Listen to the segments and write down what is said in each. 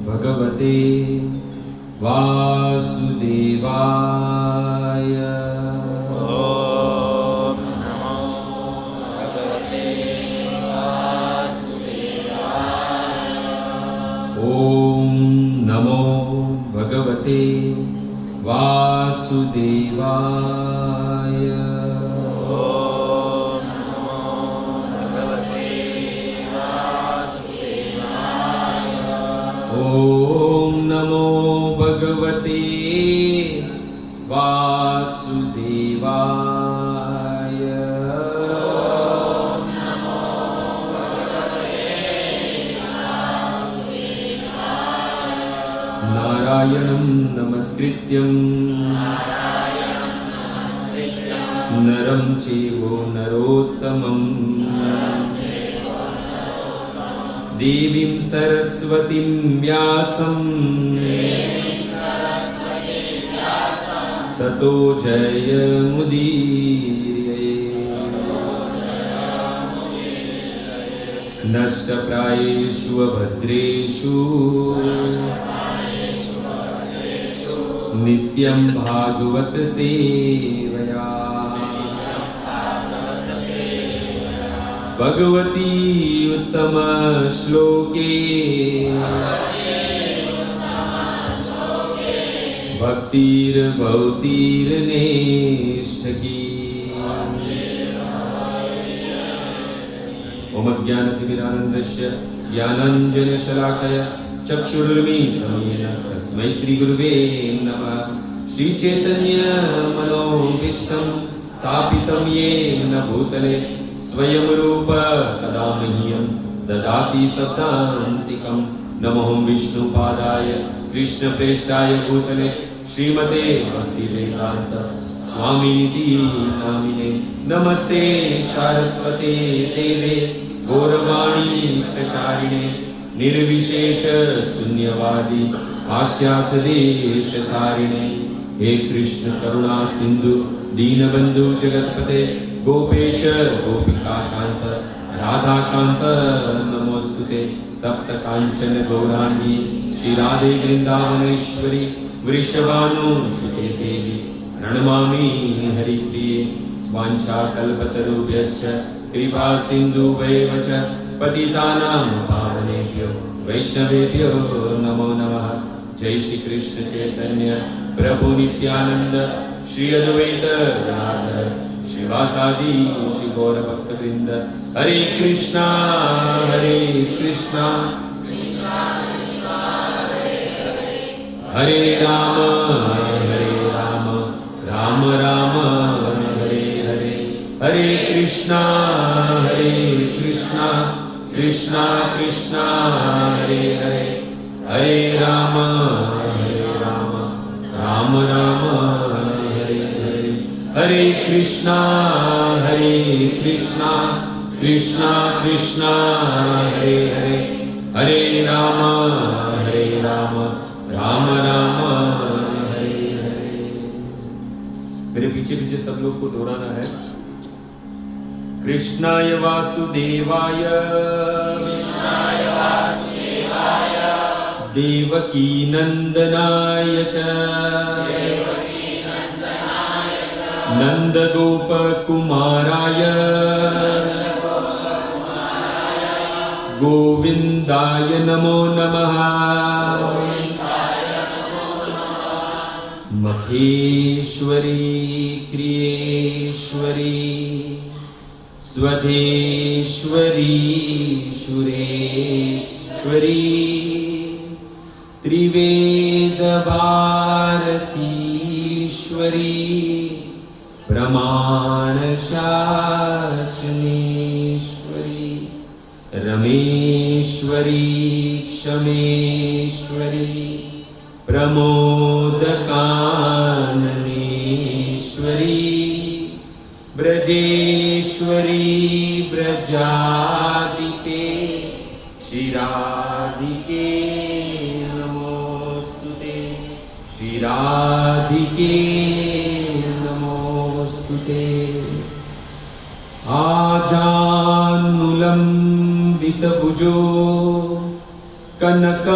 भगवते वासुदेवाय। ॐ नमो भगवते वासुदेवाय। ॐ नमो भगवते वासुदेवाय। ॐ नमो भगवते वासुदेवाय। नारायणं नमस्कृत्यं नरं चैव नरोत्तमं देवीं सरस्वतीं व्यासं ततो जयमुदीरये। नष्टप्रायेषु अभद्रेषु नित्यं भागवत सेवया। भगवती उत्तम श्लोके भक्तिर्भवतीर्नेष्ठकी। ओम ज्ञानतिमिरानन्दस्य ज्ञानाञ्जनशलाकया चक्षुरुन्मीलितं येन तस्मै श्रीगुरुवे नमः। श्रीचैतन्यमनोभीष्टं स्थापितं येन भूतले स्वयं रूप कदा मह्यं ददाति सदान्तिकं। नमोऽहं विष्णुपादाय कृष्णप्रेष्ठाय भूतले श्रीमते भक्तिवेदान्त स्वामिनिति नामिने। नमस्ते सारस्वते देवे गौरवाणी प्रचारिणे निर्विशेष शून्यवादी पाश्चात्यदेशतारिणे। हे कृष्ण करुणा सिंधु दीनबंधु जगतपते गोपेश गोपिकाकांत राधाकांत नमोस्तुते। तप्त कांचन गौरांगी श्री राधे वृंदावनेश्वरी वृषभानुसुते देवी प्रणमामि हरिप्रिये। वाञ्छाकल्पतरुभ्यश्च कृपा सिन्धुभ्येव च पतितानां पावनेभ्यो वैष्णवेभ्यो नमो नमः। जय श्री कृष्ण चैतन्य प्रभु नित्यानंद श्री अद्वैत गदाधर शिवासादि श्री गौर भक्तवृंद। हरे कृष्णा हरे राम राम राम हरे हरे। हरे कृष्णा कृष्णा कृष्णा हरे हरे। हरे राम राम राम हरे हरे। हरे कृष्णा कृष्णा कृष्णा हरे हरे। हरे राम राम राम हरे हरे। मेरे पीछे पीछे सब लोग को दोहराना है। कृष्णाय वासुदेवाय देवकी नंदनाय च नंदगोपकुमाराय गोविंदाय नमो नमः। महेश्वरी क्रियेश्वरी स्वधेश्वरी सुरेश्वरी त्रिवेद भारतीश्वरी प्रमाण शासनेश्वरी रमेश्वरी क्षमेश्वरी प्रमोदकाननेश्वरी ब्रजेश्वरी ब्रजादिते श्रीराधिके नमोस्तुते। श्रीराधिके नमोस्तुते। आजानुलंबितभुजो कनकावदीतो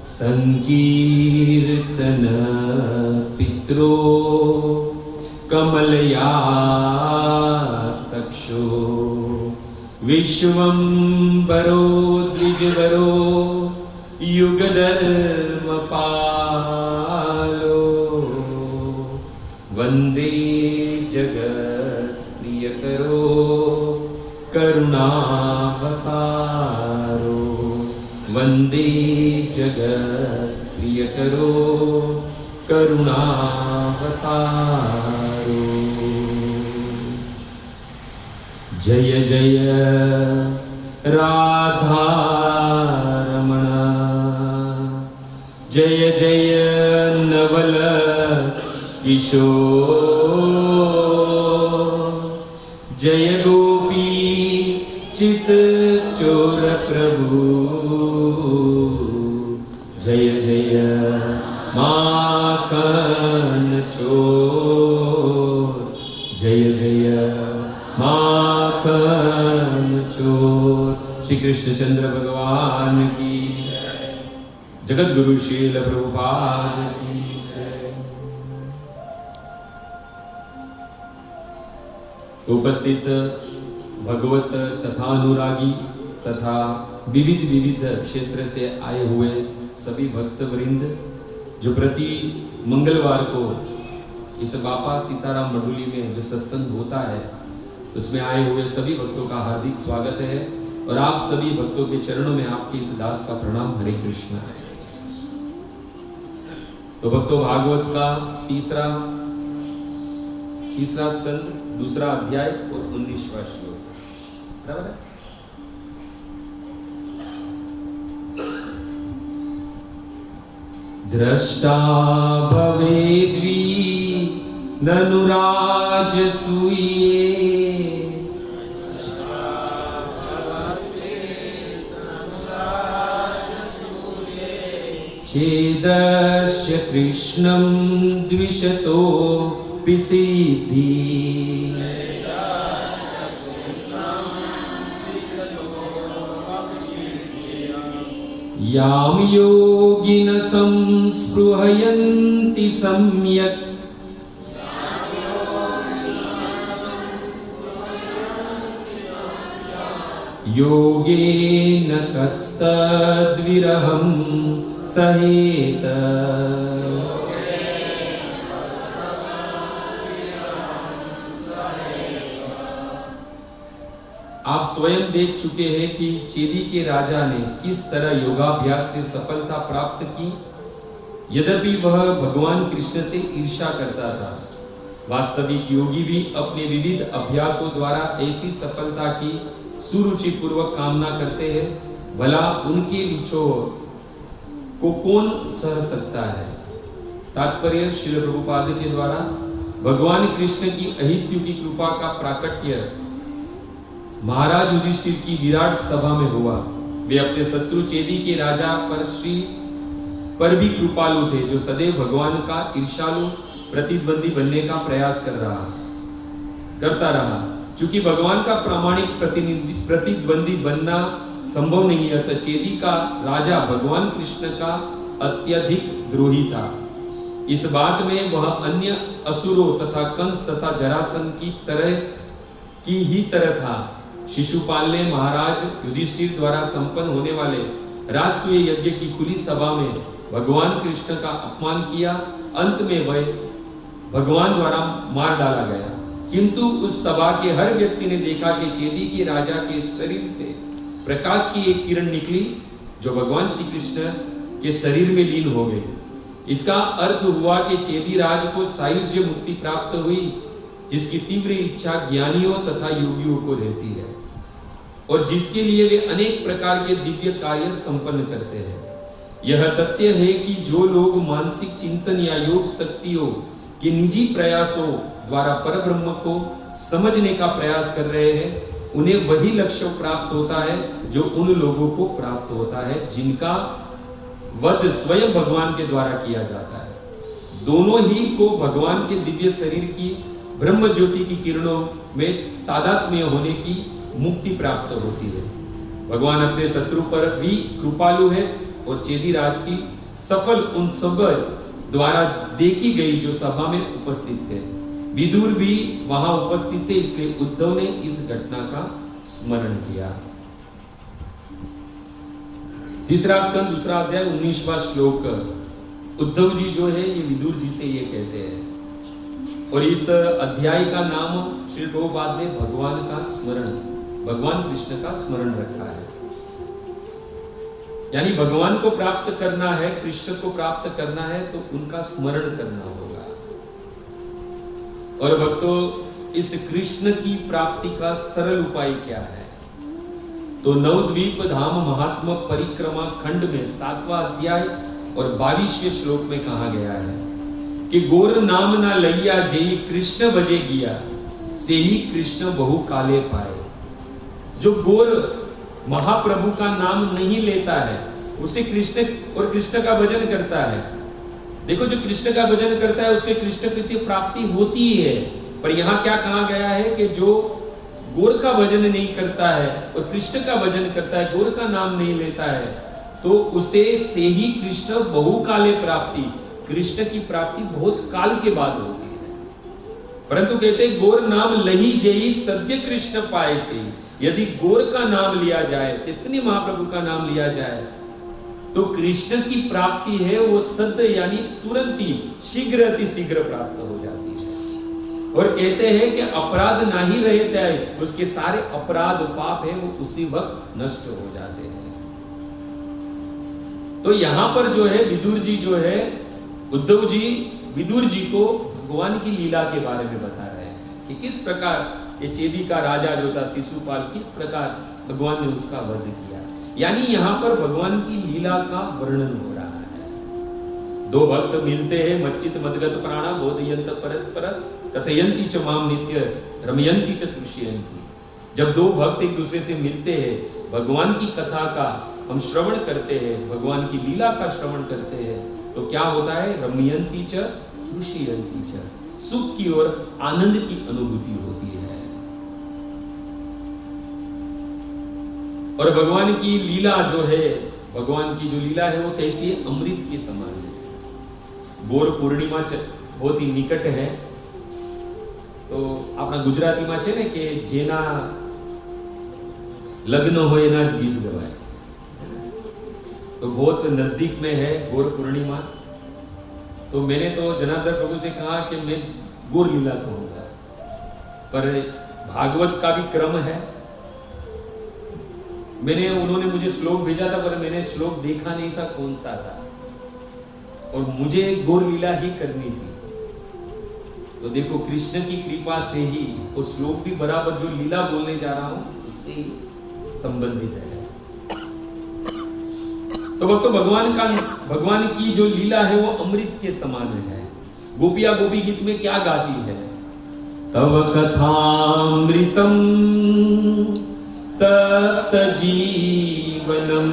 संकीर्तन पित्रो कमलयातक्षो विश्वंभरो द्विजवरो युगधर्मपालो वंदे जगत्प्रियकरो करुणावतारो वंदे जगत्प्रियकरो करुणावतारो। जय जय राधारमण जय जय नवल किशोर जय गोपी चित चोर प्रभु जय जय माखन चोर जय जय माखन चोर। श्री कृष्णचंद्र भगवान की जगत गुरु शील प्रभुपाद की जय। तो उपस्थित भगवत तथा अनुरागी तथा विविध विविध क्षेत्र से आए हुए सभी भक्त वृंद जो प्रति मंगलवार को इस बापा सीताराम मंडली में जो सत्संग होता है उसमें आए हुए सभी भक्तों का हार्दिक स्वागत है और आप सभी भक्तों के चरणों में आपके इस दास का प्रणाम। हरे कृष्ण। तो भक्तों भागवत का तीसरा स्कंद दूसरा अध्याय और 19वां श्लोक, बराबर है। दृष्टा भवेद्वी ननुराज सूये चेदस्य कृष्णं द्विषतो पिसिद्धि याम योगिन संस्पृहयन्ति सम्यक् योगेन कस्तद्विरहं सहेत। आप स्वयं देख चुके हैं कि चेदी के राजा ने किस तरह योगाभ्यास से सफलता प्राप्त की, यद्यपि वह भगवान कृष्ण से ईर्ष्या करता था। वास्तविक योगी भी अपने विविध अभ्यासों द्वारा ऐसी सफलता की सुरुचि पूर्वक कामना करते हैं। भला उनके विछोह को कौन सह सकता है। तात्पर्य श्रील प्रभुपाद के द्वारा भगवान कृष्ण की अहित्यु की कृपा का प्राकट्य महाराज युधिष्ठिर की विराट सभा में हुआ। वे अपने शत्रु चेदी के राजा पर भी कृपालु थे, जो सदैव भगवान का ईर्ष्यालु प्रतिद्वंदी बनने का प्रयास करता रहा। चूंकि भगवान का प्रामाणिक प्रतिद्वंदी बनना संभव नहीं है, तो चेदी का राजा भगवान कृष्ण का अत्यधिक द्रोही था। इस बात में वह अन्य असुरों तथा कंस तथा जरासंध की ही तरह था। शिशुपाल ने महाराज युधिष्ठिर द्वारा संपन्न होने वाले राजसूय यज्ञ की खुली सभा में भगवान कृष्ण का अपमान किया। अंत में वह भगवान द्वारा मार डाला गया। किंतु उस सभा के हर व्यक्ति ने देखा कि चेदी के राजा के शरीर से प्रकाश की एक किरण निकली, जो भगवान श्री कृष्ण के शरीर में लीन हो गई। इसका अर्थ हुआ कि चेदी राज को सायुज्य मुक्ति प्राप्त हुई, जिसकी तीव्र इच्छा ज्ञानियों तथा योगियों को रहती है और जिसके लिए वे अनेक प्रकार के दिव्य कार्य संपन्न करते हैं। यह तथ्य है कि जो लोग मानसिक चिंतन या योग शक्तियों के निजी प्रयासों द्वारा परब्रह्म को समझने का प्रयास कर रहे हैं, उन्हें वही लक्ष्य प्राप्त होता है जो उन लोगों को प्राप्त होता है जिनका वध स्वयं भगवान के द्वारा किया जाता है। दोनों ही को भगवान के दिव्य शरीर की ब्रह्म ज्योति की किरणों में तादात्म्य होने की मुक्ति प्राप्त होती है। भगवान अपने शत्रु पर भी कृपालु है और चेदी राज की सफल उन सब द्वारा देखी गई जो सभा में उपस्थित थे। विदुर भी वहां उपस्थित थे, इसलिए उद्धव ने इस घटना का स्मरण किया। तीसरा स्कंद दूसरा अध्याय 19वां श्लोक। उद्धव जी जो है ये विदुर जी से ये कहते हैं और इस अध्याय का नाम श्री प्रभुपाद ने भगवान का स्मरण, भगवान कृष्ण का स्मरण रखा है। यानी भगवान को प्राप्त करना है, कृष्ण को प्राप्त करना है तो उनका स्मरण करना होगा। और भक्तों, इस कृष्ण की प्राप्ति का सरल उपाय क्या है? तो नवद्वीप धाम महात्मा परिक्रमा खंड में 7वां अध्याय और 22वें श्लोक में कहा गया है कि गोर नाम ना लैया जेई कृष्ण बजे गिया से ही कृष्ण बहु काले पाए। जो गोर महाप्रभु का नाम नहीं लेता है उसे कृष्ण और कृष्ण का भजन करता है। देखो, जो कृष्ण का भजन करता है उसके कृष्ण की प्राप्ति होती ही है। पर यहां क्या कहा गया है कि जो गोर का भजन नहीं करता है और कृष्ण का भजन करता है, गोर का नाम नहीं लेता है, तो उसे से ही कृष्ण बहु काले प्राप्ति, कृष्ण की प्राप्ति बहुत काल के बाद होती है। परंतु कहते गोर नाम लही जई सद्य कृष्ण पाए से। यदि गोर का नाम लिया जाए, चैतन्य महाप्रभु का नाम लिया जाए, तो कृष्ण की प्राप्ति है वो सद्य यानी तुरंत ही, शीघ्र अति शीघ्र प्राप्त हो जाती है। और कहते हैं कि अपराध ना ही रहते हैं, उसके सारे अपराध पाप है वो उसी वक्त नष्ट हो जाते हैं। तो यहां पर जो है विदुर जी जो है, उद्धव जी विदुर जी को भगवान की लीला के बारे में बता रहे हैं कि किस प्रकार ये चेदी का राजा जो था शिशुपाल, किस प्रकार भगवान ने उसका वध किया। यानी यहां पर भगवान की लीला का वर्णन हो रहा है। दो भक्त मिलते हैं, मच्चित मदगत प्राणा बोधयंत परस्पर कथयंती च माम नित्य रमयंती च तुष्यंती। जब दो भक्त एक दूसरे से मिलते हैं, भगवान की कथा का हम श्रवण करते हैं, भगवान की लीला का श्रवण करते हैं, तो क्या होता है? रमयंती च तुष्यंती च, सुख की और आनंद की अनुभूति होती है। और भगवान की लीला जो है, भगवान की जो लीला है वो कैसी है? अमृत के समान है। गोर पूर्णिमा बहुत ही निकट है, तो अपना गुजराती में है ने कि जेना लग्न हो ना गीत गवाए, तो बहुत नजदीक में है गोर पूर्णिमा। तो मैंने तो जनार्दन प्रभु से कहा कि मैं गोर लीला कहूंगा, पर भागवत का भी क्रम है। उन्होंने मुझे श्लोक भेजा था, पर मैंने श्लोक देखा नहीं था कौन सा था, और मुझे गोर लीला ही करनी थी। तो देखो, कृष्ण की कृपा से ही, और श्लोक भी बराबर जो लीला बोलने जा रहा हूं उससे ही संबंधित है। तो भगवान की जो लीला है वो अमृत के समान है। गोपिया गोपी गीत में क्या गाती है? तव कथामृतम तप्त जीवनम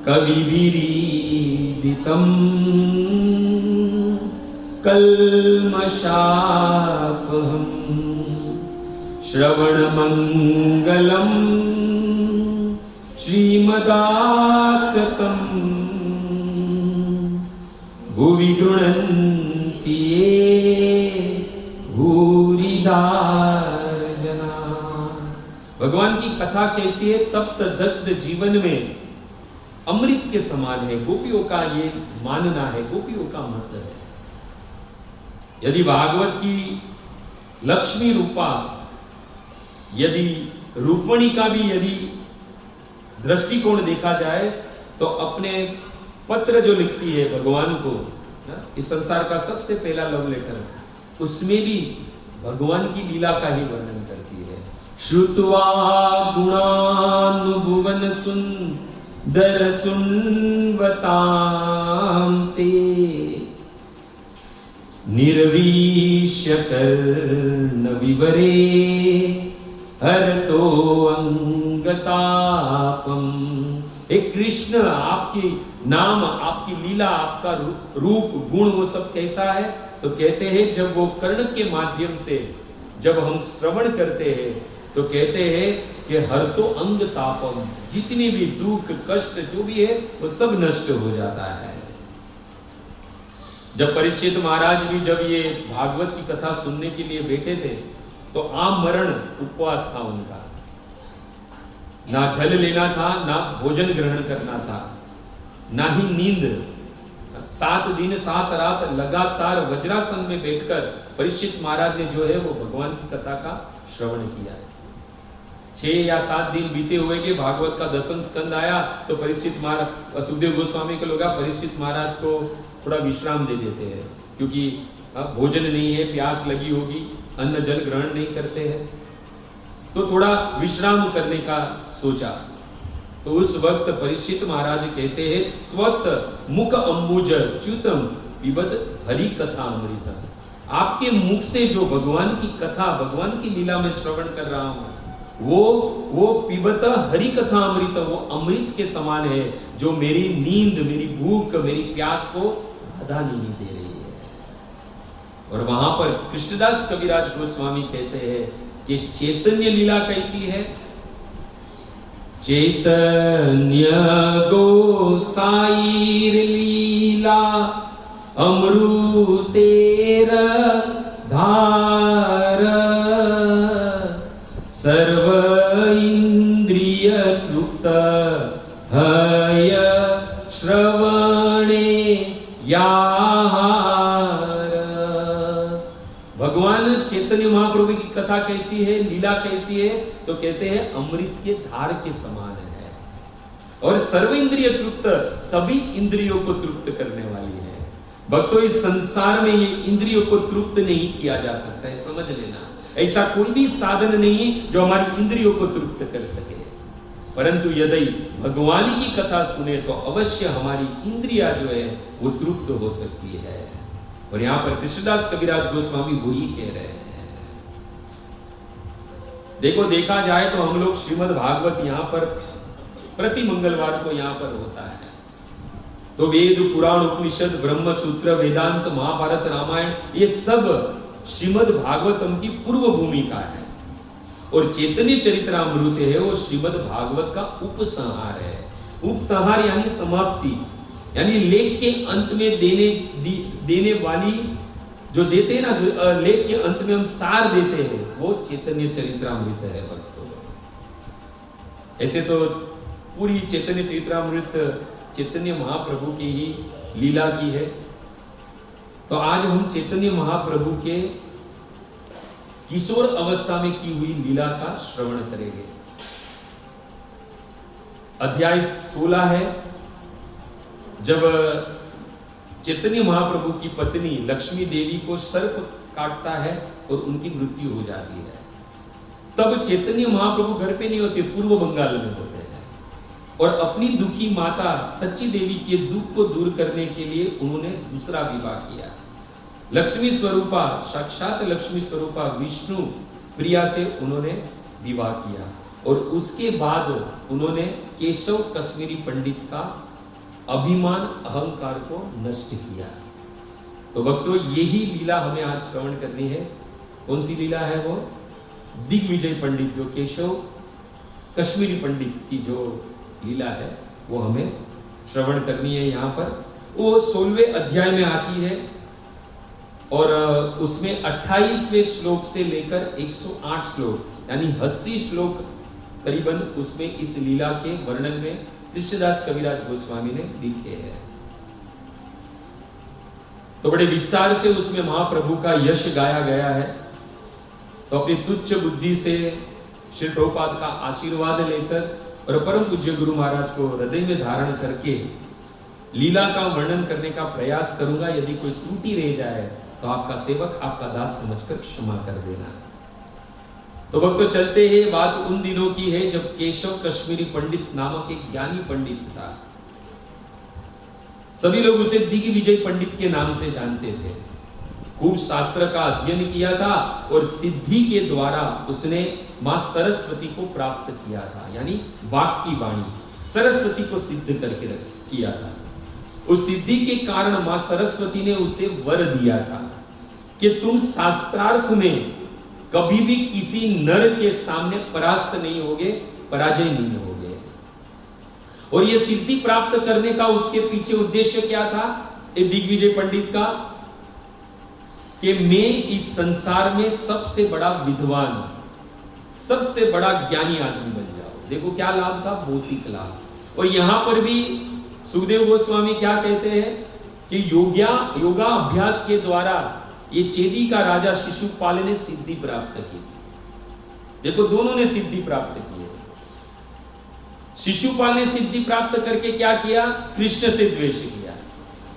कविभिरीदितम कल्मषापहम श्रवणमंगलम श्रीमदाततम भुवि गृह्णन्ति ये भूरिदा जना। भगवान की कथा कैसी है? तप्त दग्ध जीवन में अमृत के समान है। गोपियों का ये मानना है, गोपियों का मत है। यदि भागवत की लक्ष्मी रूपा, यदि रुक्मणी का भी यदि दृष्टिकोण देखा जाए, तो अपने पत्र जो लिखती है भगवान को, इस संसार का सबसे पहला लव लेटर, उसमें भी भगवान की लीला का ही वर्णन करती है। श्रुत्वा गुणानुभुवन सुंदर सुन्वतां ते निर्वीश्य कर्ण विवरे हरतो अंगतापम। एक कृष्ण, आपकी नाम, आपकी लीला, आपका रूप गुण वो सब कैसा है? तो कहते हैं जब वो कर्ण के माध्यम से जब हम श्रवण करते हैं तो कहते हैं कि हर तो अंग तापम, जितनी भी दुख कष्ट जो भी है वो सब नष्ट हो जाता है। जब परीक्षित महाराज भी जब ये भागवत की कथा सुनने के लिए बैठे थे तो आमरण उपवास था उनका, ना जल लेना था, ना भोजन ग्रहण करना था, ना ही नींद। 7 दिन 7 रात लगातार वज्रासन में बैठकर परीक्षित महाराज ने जो है वो भगवान की कथा का श्रवण किया। 6 या 7 दिन बीते हुए के भागवत का 10वां स्कंद आया तो परीक्षित महाराज, सुखदेव गोस्वामी के लोग परीक्षित महाराज को थोड़ा विश्राम दे देते हैं, क्योंकि भोजन नहीं है, प्यास लगी होगी, अन्न जल ग्रहण नहीं करते हैं, तो थोड़ा विश्राम करने का सोचा। तो उस वक्त परीक्षित महाराज कहते हैं, त्वत् मुख अम्बुज च्युतम पिबत हरि कथा अमृतम। आपके मुख से जो भगवान की कथा, भगवान की लीला में श्रवण कर रहा हूं, वो पिबत हरि कथा अमृत, वो अमृत के समान है, जो मेरी नींद, मेरी भूख, मेरी प्यास को बाधा नहीं दे रही है। और वहां पर कृष्णदास कविराज गोस्वामी कहते हैं कि चैतन्य लीला कैसी है। चैतन्य गोसाईर लीला अमृतेर धार, सर्व इंद्रिय तृप्त हय श्रवणे यार। भगवान चैतन्य महाप्रभु की कथा कैसी है, लीला कैसी है, तो कहते हैं अमृत के धार के समान है, और सर्व इंद्रिय तृप्त, सभी इंद्रियों को तृप्त करने वाली है। भक्तों, इस संसार में ये इंद्रियों को तृप्त नहीं किया जा सकता है, समझ लेना। ऐसा कोई भी साधन नहीं जो हमारी इंद्रियों को तृप्त कर सके, परंतु यदि भगवान की कथा सुने तो अवश्य हमारी इंद्रिया जो है वो तृप्त हो सकती है। और यहां पर कृष्णदास कविराज गोस्वामी वही कह रहे हैं। देखो, देखा जाए तो हम लोग श्रीमद् भागवत यहां पर प्रति मंगलवार को यहां पर होता है, तो वेद पुराण उपनिषद ब्रह्म सूत्र वेदांत महाभारत रामायण ये सब श्रीमद् भागवतम की पूर्व भूमिका है, और चैतन्य चरित्रामृत है वो श्रीमद् भागवत का उपसंहार है। उपसंहार यानी समाप्ति, यानी लेख के अंत में देने वाली जो देते हैं ना, जो लेख के अंत में हम सार देते हैं, वो चैतन्य चरित्रामृत है भक्तों। ऐसे तो पूरी चैतन्य चरित्रामृत चैतन्य महाप्रभु की ही लीला की है, तो आज हम चैतन्य महाप्रभु के किशोर अवस्था में की हुई लीला का श्रवण करेंगे। अध्याय 16 है, जब चैतन्य महाप्रभु की पत्नी लक्ष्मी देवी को सर्प काटता है और उनकी मृत्यु हो जाती है। तब चैतन्य महाप्रभु घर पे नहीं होते, पूर्व बंगाल में होते हैं, और अपनी दुखी माता सच्ची देवी के दुख को दूर करने के लिए उन्होंने दूसरा विवाह किया। लक्ष्मी स्वरूपा, साक्षात लक्ष्मी स्वरूपा विष्णु प्रिया से उन्होंने विवाह किया, और उसके बाद उन्होंने केशव कश्मीरी पंडित का अभिमान अहंकार को नष्ट किया। तो भक्तों, यही लीला हमें आज श्रवण करनी है। कौन सी लीला है वो? दिग्विजय पंडित, जो केशव कश्मीरी पंडित की जो लीला है वो हमें श्रवण करनी है। यहाँ पर वो 16वें अध्याय में आती है, और उसमें 28वें श्लोक से लेकर 108 श्लोक यानी 80 श्लोक करीबन उसमें इस लीला के वर्णन में कृष्णदास कविराज गोस्वामी ने लिखे हैं। तो बड़े विस्तार से उसमें महाप्रभु का यश गाया गया है। तो अपनी तुच्छ बुद्धि से श्री प्रभुपाद का आशीर्वाद लेकर और परम पूज्य गुरु महाराज को हृदय में धारण करके लीला का वर्णन करने का प्रयास करूंगा। यदि कोई त्रुटि रह जाए तो आपका सेवक, आपका दास समझकर क्षमा कर देना। तो भक्तों, चलते हैं, बात उन दिनों की है जब केशव कश्मीरी पंडित नामक एक ज्ञानी पंडित था। सभी लोग उसे दिग्विजय पंडित के नाम से जानते थे। खूब शास्त्र का अध्ययन किया था और सिद्धि के द्वारा उसने मां सरस्वती को प्राप्त किया था, यानी वाक की वाणी सरस्वती को सिद्ध करके किया था। उस सिद्धि के कारण मां सरस्वती ने उसे वर दिया था कि तुम शास्त्रार्थ में कभी भी किसी नर के सामने परास्त नहीं होगे, पराजय नहीं होगे। और ये सिद्धि प्राप्त करने का उसके पीछे उद्देश्य क्या था दिग्विजय पंडित का, कि मैं इस संसार में सबसे बड़ा विद्वान, सबसे बड़ा ज्ञानी आदमी बन जाऊं। देखो क्या लाभ था, भौतिक लाभ। और यहां पर भी सुखदेव गोस्वामी क्या कहते हैं कि योगा अभ्यास के द्वारा ये चेदी का राजा शिशुपाल ने सिद्धि प्राप्त की थी। देखो दोनों ने सिद्धि प्राप्त की है। शिशुपाल ने सिद्धि प्राप्त करके क्या किया, कृष्ण से द्वेष किया,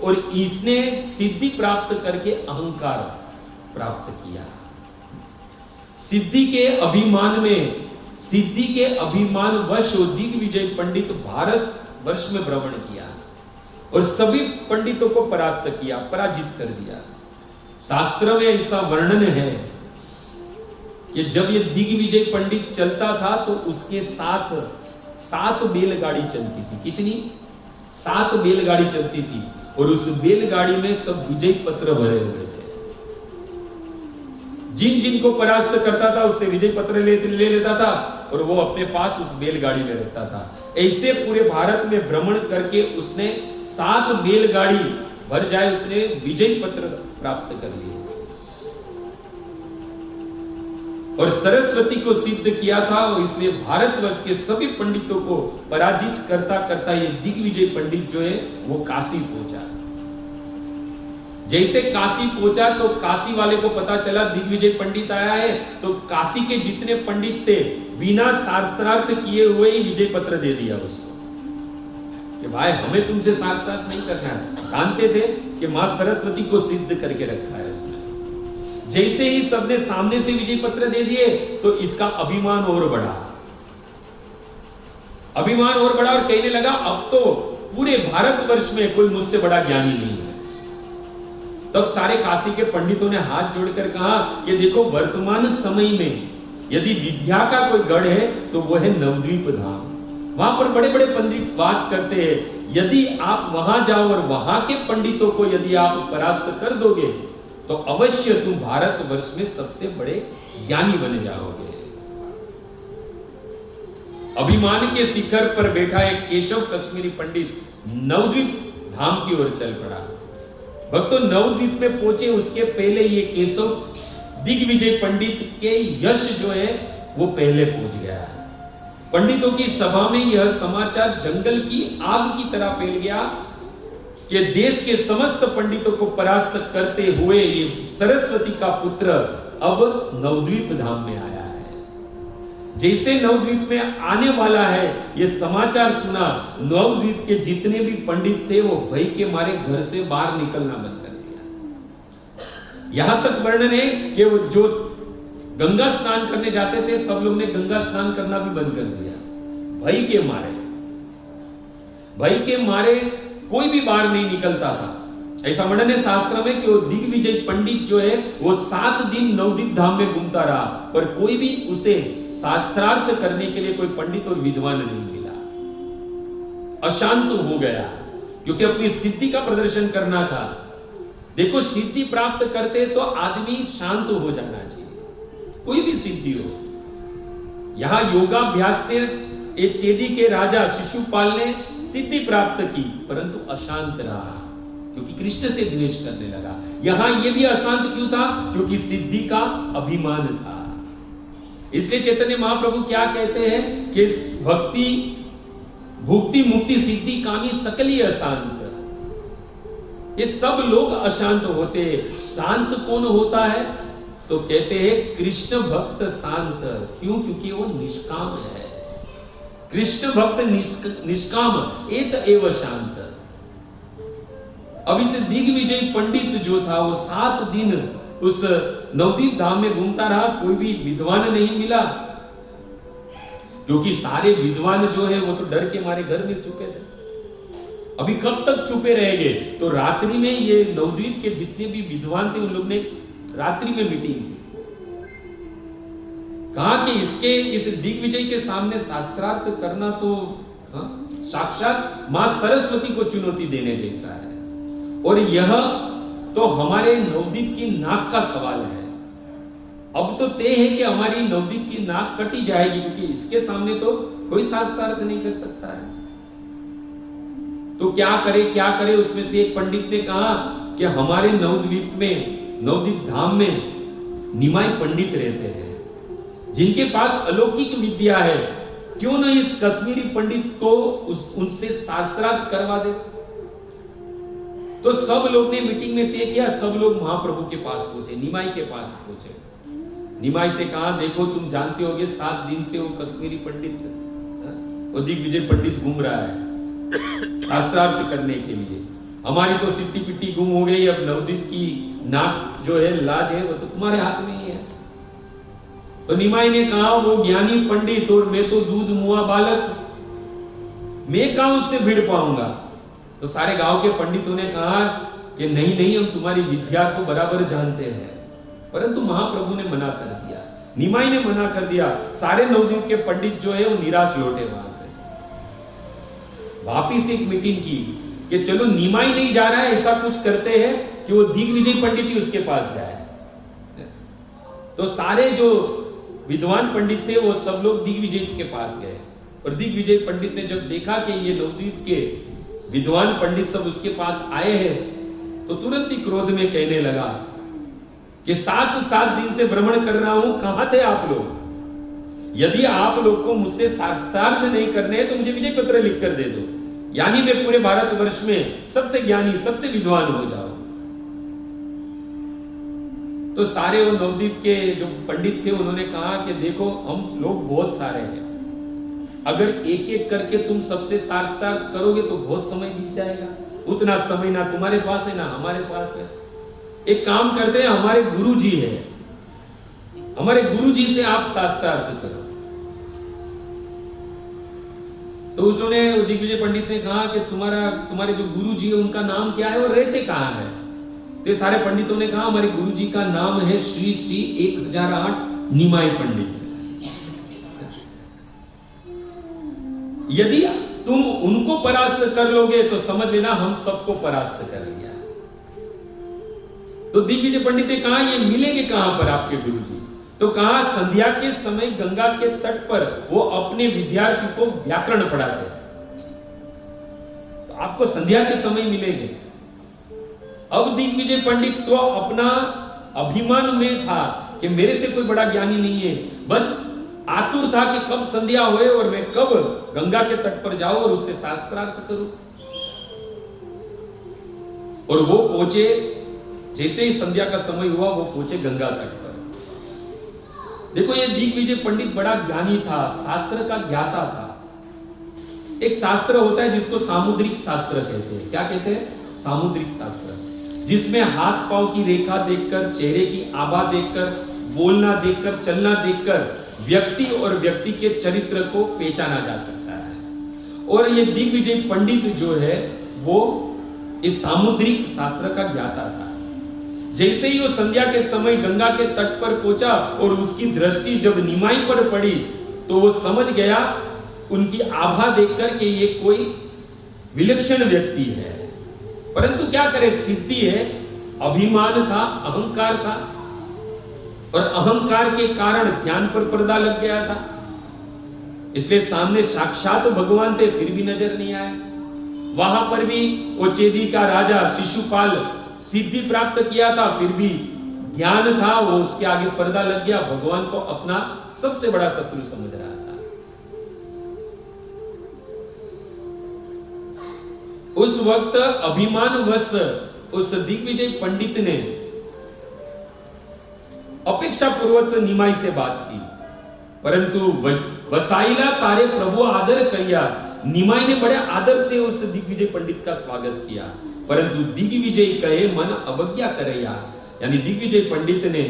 और इसने सिद्धि प्राप्त करके अहंकार प्राप्त किया। सिद्धि के अभिमान वश दिग्विजय पंडित भारत वर्ष में भ्रमण किया और सभी पंडितों को परास्त किया, पराजित कर दिया। शास्त्र में ऐसा वर्णन है कि जब ये दिग्विजय पंडित चलता था तो उसके सात बैलगाड़ी चलती थी। कितनी? 7 बैलगाड़ी चलती थी, और उस बैलगाड़ी में सब विजय पत्र भरे हुए थे। जिनको परास्त करता था उससे विजय पत्र ले लेता था और वो अपने पास उस बैलगाड़ी में रखता था। ऐसे पूरे भारत में भ्रमण करके उसने 7 बैलगाड़ी भर जाए उतने विजय पत्र प्राप्त कर लिए और सरस्वती को सिद्ध किया था। और इसलिए भारतवर्ष के सभी पंडितों को पराजित करता करता ये दिग्विजय पंडित जो है वो काशी पहुंचा। जैसे काशी पहुंचा तो काशी वाले को पता चला दिग्विजय पंडित आया है, तो काशी के जितने पंडित थे बिना शास्त्रार्थ किए हुए ही विजय पत्र दे दिया उसको कि भाई हमें तुमसे शास्त्रार्थ नहीं करना है। जानते थे कि मां सरस्वती को सिद्ध करके रखा है उसने। जैसे ही सबने सामने से विजय पत्र दे दिए तो इसका अभिमान और बढ़ा और कहने लगा अब तो पूरे भारतवर्ष में कोई मुझसे बड़ा ज्ञानी नहीं है। तब सारे काशी के पंडितों ने हाथ जोड़कर कहा कि देखो वर्तमान समय में यदि विद्या का कोई गढ़ है तो वो है नवद्वीप धाम। वहां पर बड़े बड़े पंडित वास करते हैं। यदि आप वहां जाओ और वहां के पंडितों को यदि आप परास्त कर दोगे तो अवश्य तुम भारतवर्ष में सबसे बड़े ज्ञानी बन जाओगे। अभिमान के शिखर पर बैठा एक केशव कश्मीरी पंडित नवद्वीप धाम की ओर चल पड़ा। भक्तों नवद्वीप में पहुंचे उसके पहले ये केशव दिग्विजय पंडित के यश जो है वो पहले पहुंच गया। पंडितों की सभा में यह समाचार जंगल की आग की तरह फैल गया कि देश के समस्त पंडितों को परास्त करते हुए ये सरस्वती का पुत्र अब नवद्वीप धाम में आया है। जैसे नवद्वीप में आने वाला है ये समाचार सुना, नवद्वीप के जितने भी पंडित थे वो भय के मारे घर से बाहर निकलना बंद कर दिया। यहां तक वर्णन है कि वो जो गंगा स्नान करने जाते थे सब लोग ने गंगा स्नान करना भी बंद कर दिया भय के मारे कोई भी बाहर नहीं निकलता था। ऐसा वर्णन है शास्त्र में कि वो दिग्विजय पंडित जो है वो 7 दिन नवद्वीप धाम में घूमता रहा, पर कोई भी उसे शास्त्रार्थ करने के लिए कोई पंडित और विद्वान नहीं मिला। अशांत हो गया क्योंकि अपनी सिद्धि का प्रदर्शन करना था। देखो सिद्धि प्राप्त करते तो आदमी शांत हो जाना चाहिए, कोई भी सिद्धि हो। यहां योगाभ्यास से एक चेदी के राजा शिशुपाल ने सिद्धि प्राप्त की परंतु अशांत रहा क्योंकि कृष्ण से द्वेष करने लगा। यहां यह भी अशांत क्यों था? क्योंकि सिद्धि का अभिमान था। इसलिए चैतन्य महाप्रभु क्या कहते हैं कि भक्ति भुक्ति मुक्ति सिद्धि कामी सकली अशांत। ये सब लोग अशांत होते हैं। शांत कौन होता है? तो कहते हैं कृष्ण भक्त शांत। क्यों? क्योंकि वो निष्काम है। कृष्ण भक्त निष्काम एत एव शांत। अब इस दिग्विजय पंडित जो था वो 7 दिन उस नवद्वीप धाम में घूमता रहा, कोई भी विद्वान नहीं मिला क्योंकि सारे विद्वान जो है वो तो डर के मारे घर में छुपे थे। अभी कब तक छुपे रहेंगे? तो रात्रि में ये नवद्वीप के जितने भी विद्वान थे उन लोग ने रात्रि में मीटिंग की। कहा कि इस दिग्विजय के सामने शास्त्रार्थ करना तो साक्षात मां सरस्वती को चुनौती देने जैसा है, और यह तो हमारे नवद्वीप की नाक का सवाल है। अब तो तय है कि हमारी नवदीप की नाक कटी जाएगी, क्योंकि इसके सामने तो कोई शास्त्रार्थ नहीं कर सकता है। तो क्या करे। उसमें से एक पंडित ने कहा कि हमारे नवद्वीप में, नवद्वीप धाम में निमाई पंडित रहते हैं जिनके पास अलौकिक विद्या है, क्यों न इस कश्मीरी पंडित को उनसे शास्त्रार्थ करवा दे। तो सब लोग ने मीटिंग में तय किया, सब लोग महाप्रभु के पास पहुंचे, निमाई के पास पहुंचे। निमाई से कहा, देखो तुम जानते होगे 7 दिन से वो कश्मीरी पंडित, वो दिग्विजय पंडित घूम रहा है शास्त्रार्थ करने के लिए। हमारी तो सिट्टी पिट्टी गुम हो गई, अब नवदीप की नाक जो है, लाज है, वो तो तुम्हारे हाथ में ही है। तो निमाई ने कहा, वो ज्ञानी पंडित और मैं तो दूध मुआ बालक, मैं कहां उससे भिड़ पाऊंगा। तो सारे गांव के पंडितों ने कहा कि नहीं, हम तुम्हारी विद्या को बराबर जानते हैं। परंतु महाप्रभु ने मना कर दिया, निमाई ने मना कर दिया। सारे नवद्वीप के पंडित जो है वो निराश लौटे वहां से। वापिस एक मीटिंग की कि चलो निमाई नहीं जा रहा है, ऐसा कुछ करते हैं कि वो दिग्विजय पंडित ही उसके पास जाए। तो सारे जो विद्वान पंडित थे वो सब लोग दिग्विजय के पास गए, और दिग्विजय पंडित ने जब देखा कि ये नवद्वीप के विद्वान पंडित सब उसके पास आए हैं, तो तुरंत ही क्रोध में कहने लगा कि 7 दिन से भ्रमण कर रहा हूं, कहां थे आप लोग? यदि आप लोग को मुझसे शास्त्रार्थ नहीं करने हैं तो मुझे विजय पत्र लिख कर दे दो, यानी मैं पूरे भारतवर्ष में सबसे ज्ञानी, सबसे विद्वान हो जाऊं। तो सारे वो नवद्वीप के जो पंडित थे उन्होंने कहा कि देखो, हम लोग बहुत सारे हैं, अगर एक एक करके तुम सबसे शास्त्रार्थ करोगे तो बहुत समय बीत जाएगा। उतना समय ना तुम्हारे पास है ना हमारे पास है। एक काम करते हैं, हमारे गुरुजी है, हमारे गुरुजी से आप शास्त्रार्थ करो। तो उसने दिग्विजय पंडित ने कहा कि तुम्हारे जो गुरुजी है उनका नाम क्या है और रहते कहां है? तो सारे पंडितों ने कहा, हमारे गुरुजी का नाम है श्री 1008 निमाई पंडित। यदि तुम उनको परास्त कर लोगे तो समझ लेना हम सबको परास्त कर लिया। तो दिग्विजय पंडित ने कहा, ये मिलेंगे कहां पर आपके गुरुजी? तो कहा, संध्या के समय गंगा के तट पर वो अपने विद्यार्थी को व्याकरण पढ़ाते हैं, तो आपको संध्या के समय मिलेंगे। अब दिग्विजय पंडित तो अपना अभिमान में था कि मेरे से कोई बड़ा ज्ञानी नहीं है, बस आतुर था कि कब संध्या होए और मैं कब गंगा के तट पर जाऊं और उससे शास्त्रार्थ करूं। और वो पहुंचे, जैसे ही संध्या का समय हुआ वो पहुंचे गंगा तट पर। देखो, ये दिग्विजय पंडित बड़ा ज्ञानी था, शास्त्र का ज्ञाता था। एक शास्त्र होता है जिसको सामुद्रिक शास्त्र कहते हैं। क्या कहते हैं? सामुद्रिक शास्त्र, जिसमें हाथ पांव की रेखा देखकर, चेहरे की आभा देखकर, बोलना देखकर, चलना देखकर व्यक्ति और व्यक्ति के चरित्र को पहचाना जा सकता है। और ये दिग्विजय पंडित जो है वो इस सामुद्रिक शास्त्र का ज्ञाता था। जैसे ही वो संध्या के समय गंगा के तट पर पहुंचा और उसकी दृष्टि जब निमाई पर पड़ी तो वो समझ गया उनकी आभा देखकर कि ये कोई विलक्षण व्यक्ति है। परंतु क्या करे, सिद्धि है, अभिमान था, अहंकार था, और अहंकार के कारण ज्ञान पर पर्दा लग गया था। इसलिए सामने साक्षात भगवान थे फिर भी नजर नहीं आए। वहां पर भी वो चेदी का राजा शिशुपाल सिद्धि प्राप्त किया था, फिर भी ज्ञान था, वो उसके आगे पर्दा लग गया। भगवान को अपना सबसे बड़ा शत्रु समझ रहा था। उस वक्त अभिमानवश उस दिग्विजय पंडित ने अपेक्षा पूर्वक निमाई से बात की, परंतु वसाइला तारे प्रभु आदर करिया। निमाई ने बड़े आदर से उस दिग्विजय पंडित का स्वागत किया, परंतु दिग्विजय कहे मन अवज्ञा करैया, यानी दिग्विजय पंडित ने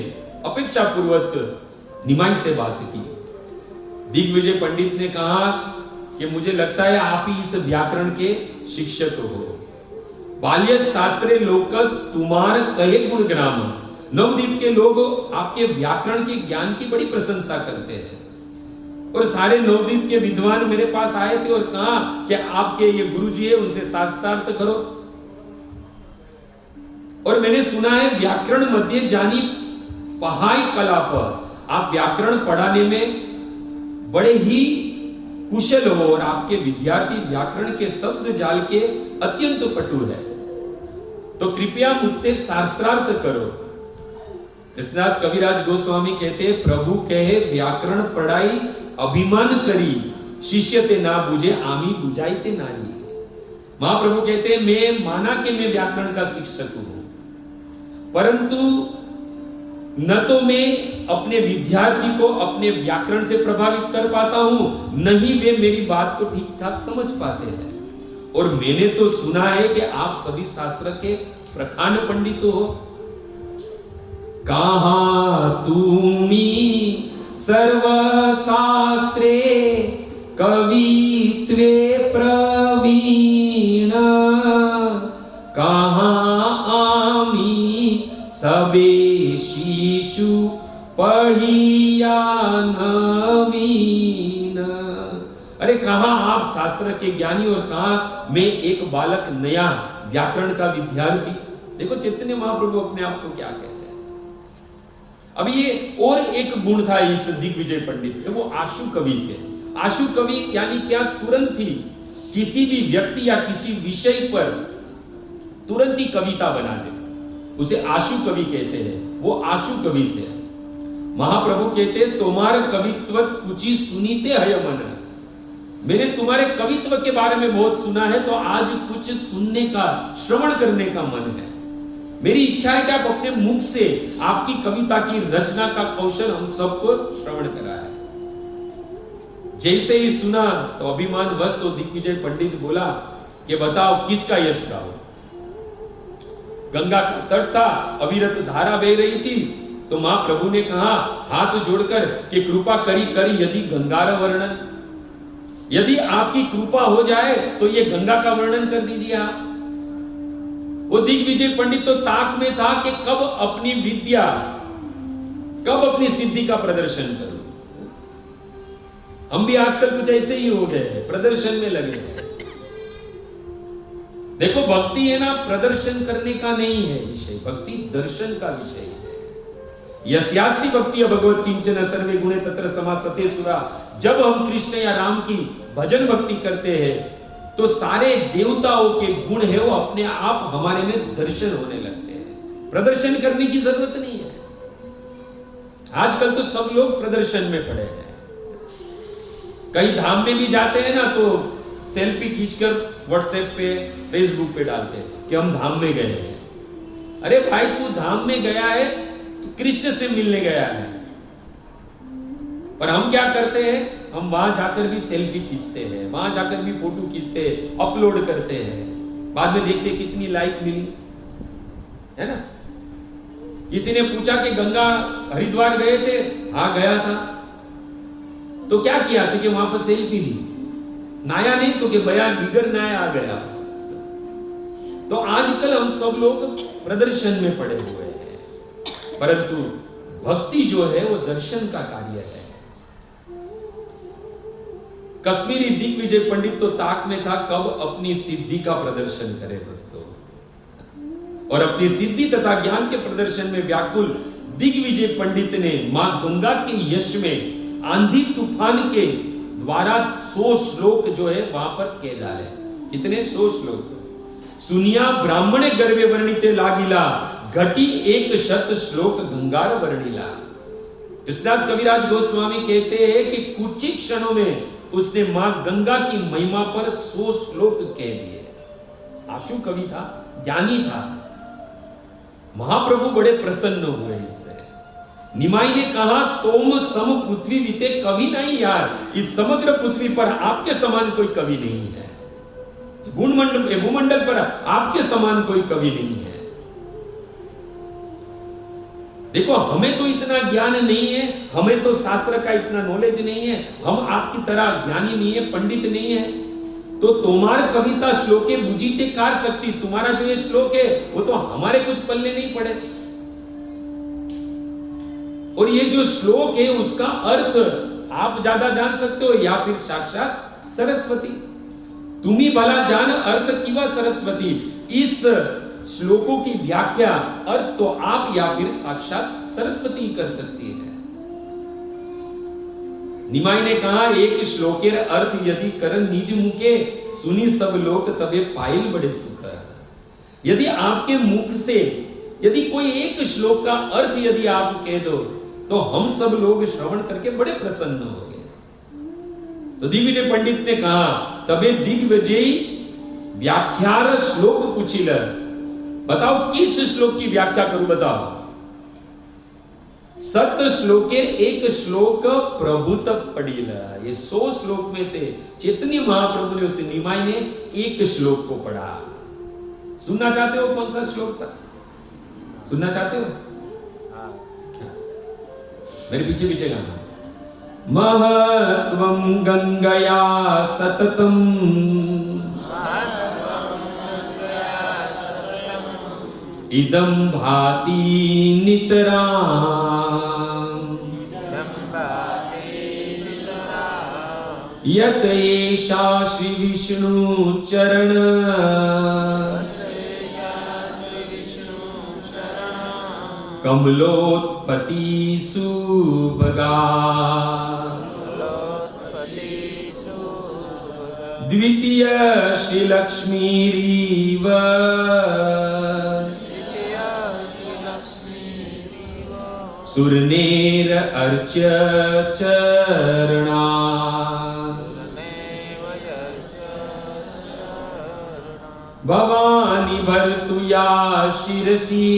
अपेक्षा पूर्वक निमाई से बात की। दिग्विजय पंडित ने कहा कि मुझे लगता है आप ही इस व्याकरण के शिक्षक हो। बाल्य शास्त्रे लोक तुम्हार कहे गुण ग्राम। नवद्वीप के लोग आपके व्याकरण के ज्ञान की बड़ी प्रशंसा करते हैं, और सारे नवद्वीप के विद्वान मेरे पास आए थे और कहा कि आपके ये गुरुजी है, उनसे शास्त्रार्थ करो। और मैंने सुना है व्याकरण मध्य जानी पहाई कला पर आप व्याकरण पढ़ाने में बड़े ही कुशल हो और आपके विद्यार्थी व्याकरण के शब्द जाल के अत्यंत पटु है, तो कृपया मुझसे शास्त्रार्थ करो। कृष्णदास कविराज गोस्वामी कहते, प्रभु कहे व्याकरण पढ़ाई अभिमान करी, शिष्य ते ना बुझे आमी बुझाई ते नारी। महाप्रभु कहते, मैं माना कि मैं व्याकरण का शिक्षक हूं, परंतु न तो मैं अपने विद्यार्थी को अपने व्याकरण से प्रभावित कर पाता हूं, न ही वे मेरी बात को ठीक ठाक समझ पाते हैं। और मैंने तो सुना है कि आप सभी शास्त्र के प्रखान पंडित हो। कहा तुमी सर्वशास्त्रे कवित्वे प्रवीण, कहा आमी सबे शिशु पढ़िया नवीन। अरे कहां आप शास्त्र के ज्ञानी और कहां मैं एक बालक नया व्याकरण का विद्यार्थी। देखो चैतन्य महाप्रभु अपने आप को क्या कहते हैं। अभी ये और एक गुण था इस दिग्विजय पंडित के, वो आशु कवि थे। आशु कवि यानी क्या, तुरंत ही किसी भी व्यक्ति या किसी विषय पर तुरंत ही कविता बना दे, उसे आशु कवि कहते हैं। वो आशु कवि थे। महाप्रभु कहते, तुम्हारे कवित्व कुछ सुनीते है मन, मैंने तुम्हारे कवित्व के बारे में बहुत सुना है, तो आज कुछ सुनने का, श्रवण करने का मन है। मेरी इच्छा है कि आप अपने मुख से आपकी कविता की रचना का कौशल हम सबको श्रवण कराए। जैसे ही सुना तो अभिमान वश दिग्विजय पंडित बोला कि बताओ किसका यश गाओ। गंगा का तट था, अविरत धारा बह रही थी, तो मां प्रभु ने कहा हाथ जोड़कर कि कृपा करी करी यदि गंगार वर्णन, यदि आपकी कृपा हो जाए तो ये गंगा का वर्णन कर दीजिए आप। वो दिग्विजय पंडित तो ताक में था कि कब अपनी विद्या, कब अपनी सिद्धि का प्रदर्शन करूं। हम भी आजकल कुछ ऐसे ही हो गए हैं, प्रदर्शन में लगे हैं। देखो भक्ति है ना, प्रदर्शन करने का नहीं है विषय, भक्ति दर्शन का विषय है। यस्यास्ति भक्ति भगवत किंचन सर्वे गुणे तत्र समासते सुरा। जब हम कृष्ण या राम की भजन भक्ति करते हैं तो सारे देवताओं के गुण है वो अपने आप हमारे में दर्शन होने लगते हैं। प्रदर्शन करने की जरूरत नहीं है। आजकल तो सब लोग प्रदर्शन में पड़े हैं। कहीं धाम में भी जाते हैं ना तो सेल्फी खींचकर व्हाट्सएप पे, फेसबुक पे डालते हैं कि हम धाम में गए हैं। अरे भाई तू धाम में गया है, तू कृष्ण से मिलने गया है। पर हम क्या करते हैं, हम वहां जाकर भी सेल्फी खींचते हैं, वहां जाकर भी फोटो खींचते हैं, अपलोड करते हैं, बाद में देखते कितनी लाइक मिली, है ना। किसी ने पूछा कि गंगा हरिद्वार गए थे, हाँ गया था, तो क्या किया तो कि वहां पर सेल्फी ली, नाया नहीं तो कि बयान बिगर नाया आ गया। तो आजकल हम सब लोग प्रदर्शन में पड़े हुए हैं, परंतु भक्ति जो है वो दर्शन का कार्य है। कश्मीरी दिग्विजय पंडित तो ताक में था कब अपनी सिद्धि का प्रदर्शन करे भक्तों, और अपनी सिद्धि तथा ज्ञान के प्रदर्शन में व्याकुल दिग्विजय पंडित ने मां गंगा के यश में आंधी तूफान के द्वारा 100 श्लोक जो है वहां पर कह डाले। कितने? 100 श्लोक। सुनिया ब्राह्मणे गर्भे वर्णिते लागिला, घटी 100 श्लोक गंगार वर्णिला। कृष्णदास कविराज गोस्वामी कहते हैं कि कुछ ही क्षणों में उसने मां गंगा की महिमा पर 100 श्लोक कह दिए। आशु कवि था, ज्ञानी था। महाप्रभु बड़े प्रसन्न हुए इससे। निमाई ने कहा तोम सम पृथ्वी बीते कवि नहीं यार, इस समग्र पृथ्वी पर आपके समान कोई कवि नहीं है, भूमंडल पर आपके समान कोई कवि नहीं है। देखो हमें तो इतना ज्ञान नहीं है, हमें तो शास्त्र का इतना नॉलेज नहीं है, हम आपकी तरह ज्ञानी नहीं है, पंडित नहीं है, तो तुम्हार कविता श्लोके बुझीते कार सकती, तुम्हारा जो ये श्लोक है वो तो हमारे कुछ पल्ले नहीं पड़े। और ये जो श्लोक है उसका अर्थ आप ज्यादा जान सकते हो या फिर साक्षात सरस्वती। तुम्ही भला जान अर्थ किवा सरस्वती। इस श्लोकों की व्याख्या अर्थ तो आप या फिर साक्षात सरस्वती कर सकती है। निमाई ने कहा, एक श्लोकेर अर्थ यदि करन निज मुखे सुनी सब लोग तबे पाइल बड़े सुख। यदि आपके मुख से यदि कोई एक श्लोक का अर्थ यदि आप कह दो तो हम सब लोग श्रवण करके बड़े प्रसन्न हो गए। तो दिग्विजय पंडित ने कहा, तबे दिग्विजयी व्याख्यार श्लोक पूछिल। बताओ किस श्लोक की व्याख्या करूं, बताओ। सत श्लोके एक श्लोक प्रभुत पढ़िल। ये 100 श्लोक में से चैतन्य महाप्रभु ने उसे निमाई ने एक श्लोक को पढ़ा। सुनना चाहते हो कौन सा श्लोक था? सुनना चाहते हो? मेरे पीछे पीछे गाना। महत्वं गंगया सततम इदं भाति नितराम् यत एषा श्री विष्णु चरण कमलोत्पत्ति सुभगा द्वितीय श्री लक्ष्मीरीव सुरनेर अर्च्य चरणा भवानी भर्तु या शिरसी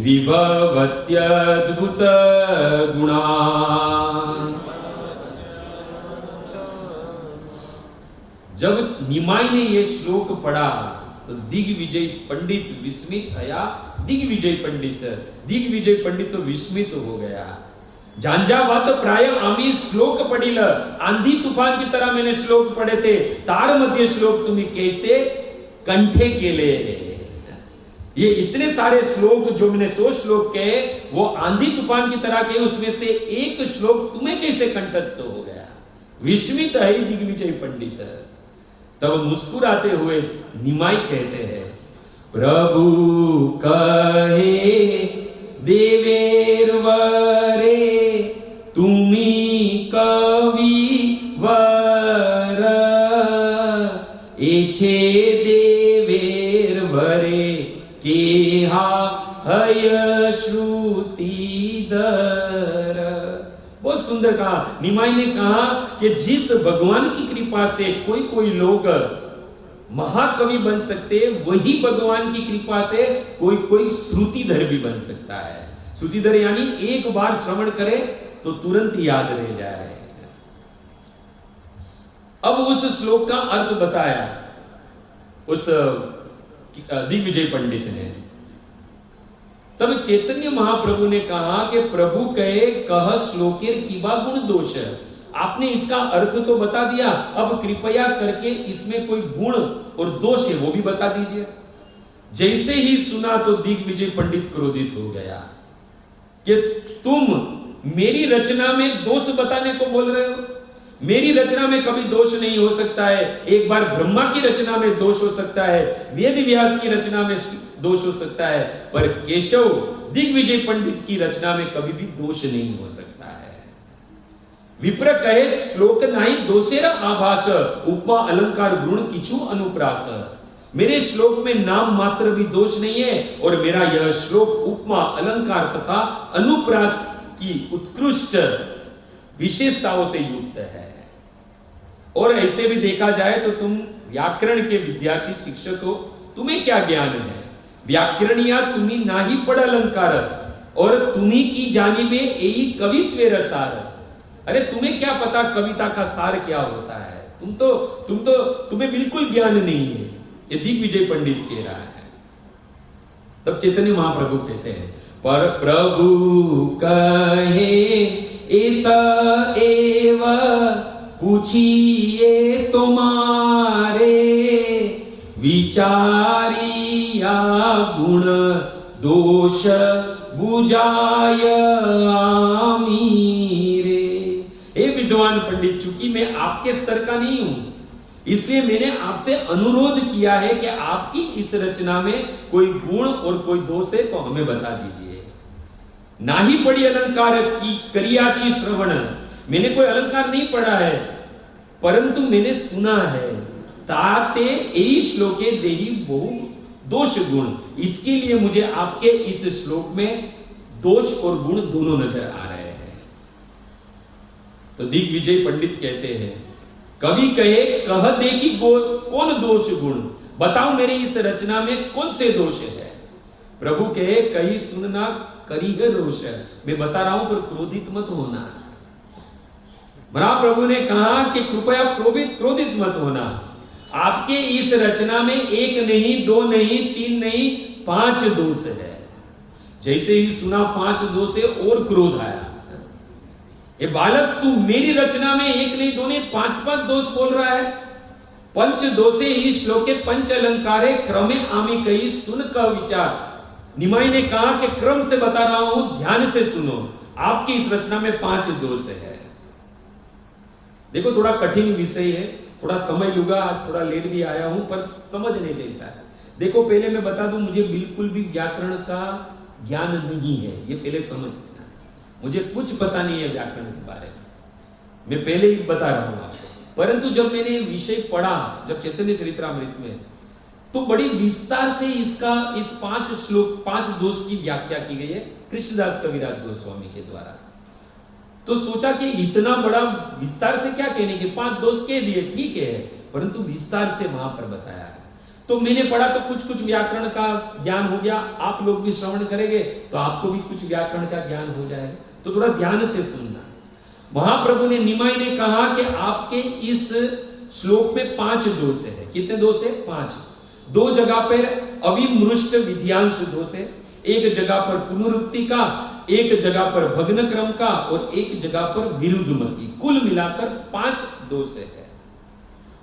विभवत्यद्भुत गुणा। जब निमाई ने यह श्लोक पढ़ा तो दिग्विजय पंडित विस्मित आया। दिग्विजय पंडित तो विस्मित हो गया। झांझावात प्राय आम्ही श्लोक पढ़िल, आंधी तूफान की तरह मैंने श्लोक पढ़े थे, तार मध्य श्लोक तुम्हें कैसे कंठे केले। ये इतने सारे श्लोक जो मैंने 100 श्लोक कहे वो आंधी तूफान की तरह के, उसमें से एक श्लोक तुम्हें कैसे कंठस्थ हो गया। विस्मित है दिग्विजय पंडित। तब मुस्कुराते हुए निमाई कहते हैं, प्रभु कहे देवेर वरे तुम्ही कवि वर एछे देवेर वरे केहा हय श्रुति दर। बहुत सुंदर कहा। निमाई ने कहा कि जिस भगवान की कृपा से कोई लोग महाकवि बन सकते, वही भगवान की कृपा से कोई श्रुतिधर भी बन सकता है। श्रुतिधर यानी एक बार श्रवण करे तो तुरंत याद रह जाए। अब उस श्लोक का अर्थ बताया उस दिग्विजय पंडित ने। तब चैतन्य महाप्रभु ने कहा कि प्रभु कहे कह श्लोकेर किबा गुण दोष। आपने इसका अर्थ तो बता दिया, अब कृपया करके इसमें कोई गुण और दोष है वो भी बता दीजिए। जैसे ही सुना तो दिग्विजय पंडित क्रोधित हो गया कि तुम मेरी रचना में दोष बताने को बोल रहे हो। मेरी रचना में कभी दोष नहीं हो सकता है। एक बार ब्रह्मा की रचना में दोष हो सकता है, वेद व्यास की रचना में दोष हो सकता है, पर केशव दिग्विजय पंडित की रचना में कभी भी दोष नहीं हो सकता है। विप्र कहे श्लोक नाही दोषेरा आभास उपमा अलंकार गुण किछु अनुप्रास। मेरे श्लोक में नाम मात्र भी दोष नहीं है और मेरा यह श्लोक उपमा अलंकार तथा अनुप्रास की उत्कृष्ट विशेषताओं से युक्त है। और ऐसे भी देखा जाए तो तुम व्याकरण के विद्यार्थी शिक्षक हो, तुम्हें क्या ज्ञान है। व्याकरणिया तुम्ही नाही पढ़ अलंकार और तुम्ही की जानी में यही कवित्व रसार। अरे तुम्हें क्या पता कविता का सार क्या होता है। तुम्हें बिल्कुल ज्ञान नहीं है। ये दिग्विजय पंडित कह रहा है। तब चैतन्य महाप्रभु कहते हैं, पर प्रभु कहे एत एव पूछिए तुम्हारे विचारिया गुण दोष बुझाय आमीरे। हे विद्वान पंडित, चूंकि मैं आपके स्तर का नहीं हूं, इसलिए मैंने आपसे अनुरोध किया है कि आपकी इस रचना में कोई गुण और कोई दोष है तो हमें बता दीजिए। नाही पढ़ी अलंकार की करियाची श्रवण, मैंने कोई अलंकार नहीं पढ़ा है, परंतु मैंने सुना है। ताते यही श्लोके देही बहु दोष गुण, इसके लिए मुझे आपके इस श्लोक में दोष और गुण दोनों नजर आ रहे हैं। तो दिग्विजय पंडित कहते हैं, कवि कहे कह दे कि कौन दोष गुण, बताओ मेरी इस रचना में कौन से दोष है। प्रभु कहे कही सुनना करी है रोष, मैं बता रहा हूं पर क्रोधित मत होना। महाप्रभु ने कहा कि कृपया क्रोधित मत होना। आपके इस रचना में एक नहीं, दो नहीं, तीन नहीं, 5 दोष है। जैसे ही सुना 5 दोष है और क्रोध आया। ये बालक तू मेरी रचना में एक नहीं, दो नहीं, 5 दोष बोल रहा है। पंच दोषे ही श्लोके पंच अलंकारे क्रमे आमी कही सुन का विचार। निमाई ने कहा कि क्रम से बता रहा हूं, ध्यान से सुनो। आपकी इस रचना में 5 दोष है। देखो थोड़ा कठिन विषय है, थोड़ा समय लूंगा, आज थोड़ा लेट भी आया हूं, पर समझने जैसा है। देखो पहले मैं बता दूं, मुझे बिल्कुल भी व्याकरण का ज्ञान नहीं है, ये पहले समझ लेना। मुझे कुछ पता नहीं है व्याकरण के बारे में, मैं पहले ही बता रहा हूं आपको। परंतु जब मैंने विषय पढ़ा, जब चैतन्य चरित्रामृत में, तो बड़ी विस्तार से इसका इस 5 श्लोक 5 दोष की व्याख्या की गई है कृष्णदास कविराज गोस्वामी के द्वारा। तो सोचा कि इतना बड़ा विस्तार से क्या कहने के, 5 दोष कह दिए ठीक है, परंतु विस्तार से वहां पर बताया है। तो मैंने पढ़ा तो कुछ व्याकरण का ज्ञान हो गया। आप लोग भी श्रवण करेंगे तो आपको भी कुछ व्याकरण का ज्ञान हो जाएगा। तो थोड़ा ध्यान से सुनना। महाप्रभु ने निमाई ने कहा कि आपके इस श्लोक में 5 दोष है। कितने दोष है? 5। 2 जगह पर अविमृष्ट विधियांश दोष है, एक जगह पर पुनरुक्ति का, एक जगह पर भग्न क्रम का और एक जगह पर विरुद्धमति, कुल मिलाकर 5 दोष है।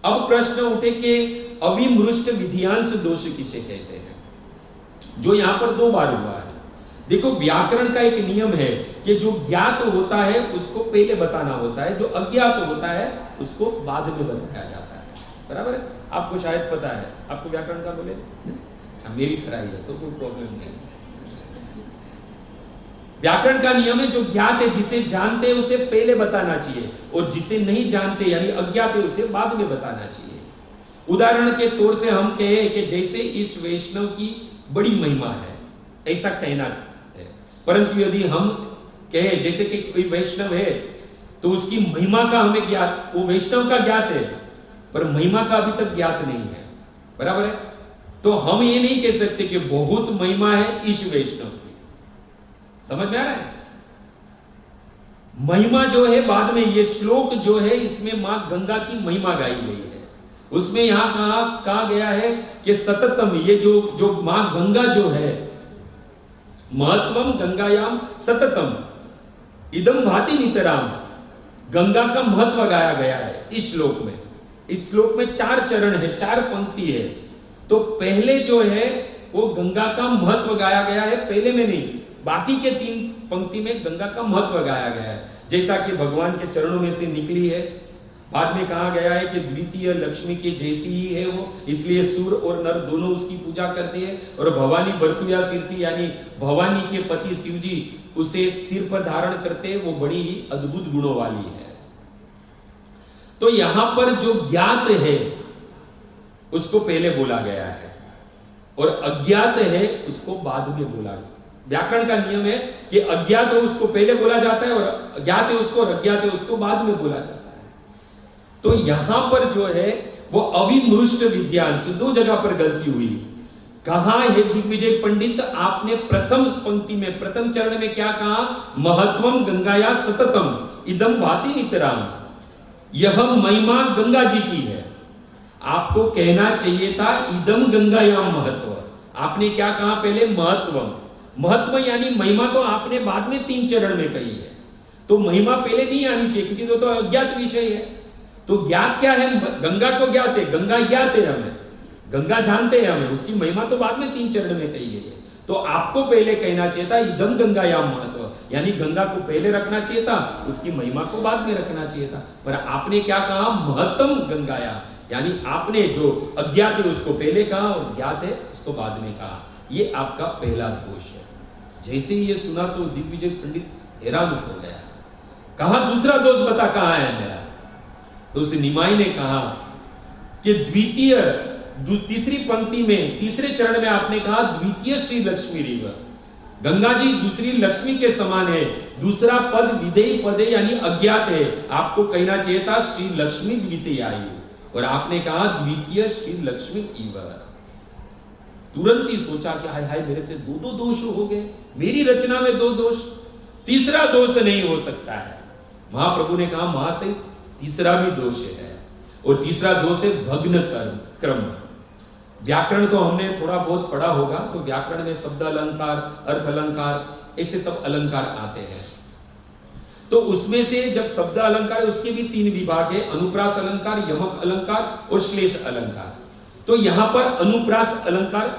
अब प्रश्न उठे कि अविमृष्ट विधियांश दोष किसे कहते हैं, जो यहां पर 2 बार हुआ है। देखो व्याकरण का एक नियम है कि जो ज्ञात होता है उसको पहले बताना होता है, जो अज्ञात होता है उसको बाद में बताया जाता है। बराबर है? आपको शायद पता है, आपको व्याकरण का बोले अच्छा मेरी खराई है तो कोई प्रॉब्लम नहीं। व्याकरण का नियम है जो ज्ञात है, जिसे जानते हैं उसे पहले बताना चाहिए, और जिसे नहीं जानते यानी अज्ञात है उसे बाद में बताना चाहिए। उदाहरण के तौर से हम कहें कि जैसे इस वैष्णव की बड़ी महिमा है, ऐसा कहना है। परंतु यदि हम कहें जैसे कि कोई वैष्णव है तो उसकी महिमा का हमें ज्ञात, वो वैष्णव का ज्ञात है पर महिमा का अभी तक ज्ञात नहीं है। बराबर है? तो हम ये नहीं कह सकते कि बहुत महिमा है इस वैष्णव की। समझ में आ रहा है? महिमा जो है बाद में, ये श्लोक जो है इसमें मां गंगा की महिमा गाई गई है। उसमें यहां कहा गया है कि सततम, ये जो मां गंगा जो है, महत्वम गंगायाम सततम इदम भाति नितराम, गंगा का महत्व गाया गया है इस श्लोक में। इस श्लोक में 4 चरण है, 4 पंक्ति है। तो पहले जो है वो गंगा का महत्व गाया गया है, पहले में नहीं, बाकी के 3 पंक्ति में गंगा का महत्व गाया गया है। जैसा कि भगवान के चरणों में से निकली है, बाद में कहा गया है कि द्वितीय लक्ष्मी के जैसी ही है वो, इसलिए सूर और नर दोनों उसकी पूजा करते हैं। और भवानी बर्तुया शीर्षी यानी भवानी के पति शिव जी उसे सिर पर धारण करते हैं, वो बड़ी ही अद्भुत गुणों वाली है। तो यहां पर जो ज्ञात है उसको पहले बोला गया है और अज्ञात है उसको बाद में बोला गया। व्याकरण का नियम है कि अज्ञात हो उसको पहले बोला जाता है और ज्ञात है उसको, और अज्ञात है उसको बाद में बोला जाता है। तो यहां पर जो है वो अविमृष्ट विद्यांश, 2 जगह पर गलती हुई। कहा है दिग्विजय पंडित, आपने प्रथम पंक्ति में, प्रथम चरण में क्या कहा? महत्वम गंगाया सततम इदम भाति नितराम, यह महिमा गंगा जी की है। आपको कहना चाहिए था इदम गंगायाम महत्व। आपने क्या कहा पहले? महत्वम। महत्व यानी महिमा तो आपने बाद में 3 चरण में कही है, तो महिमा पहले नहीं आनी चाहिए क्योंकि तो अज्ञात विषय है। तो ज्ञात क्या है? गंगा को ज्ञात है, गंगा ज्ञात है हमें, गंगा जानते हैं हमें, उसकी महिमा तो बाद में 3 चरण में कही गई है। तो आपको पहले कहना चाहिए था इदम गंगायाम महत्व, यानी गंगा को पहले रखना चाहिए था, उसकी महिमा को बाद में रखना चाहिए था। पर आपने क्या कहा? महत्तम गंगाया, यानी आपने जो अज्ञात है उसको पहले कहा और ज्ञात है उसको बाद में कहा, ये आपका पहला दोष है। जैसे ही ये सुना तो दिग्विजय पंडित हैरान हो गया, कहा दूसरा दोष बता कहां है मेरा। तो उस निमाई ने कहा कि तीसरी पंक्ति में तीसरे चरण में आपने कहा द्वितीय श्री लक्ष्मी रिव, गंगा जी दूसरी लक्ष्मी के समान है, दूसरा पद विधेय पद है यानी अज्ञात है, आपको कहना चाहिए था श्री लक्ष्मी द्वितीय आयु, और आपने कहा द्वितीय श्री लक्ष्मी इव। तुरंत ही सोचा कि हाय हाय मेरे से दो दोष हो गए, मेरी रचना में 2 दोष, तीसरा दोष नहीं हो सकता है। महाप्रभु ने कहा महाशय तीसरा भी दोष है, और तीसरा दोष है भग्न क्रम। व्याकरण तो हमने थोड़ा बहुत पढ़ा होगा, तो व्याकरण में शब्द अलंकार, अर्थ अलंकार, ऐसे सब अलंकार आते हैं। तो उसमें से जब शब्द अलंकार है उसके भी 3 विभाग है, अनुप्रास अलंकार, यमक अलंकार और श्लेष अलंकार। तो यहां पर अनुप्रास अलंकार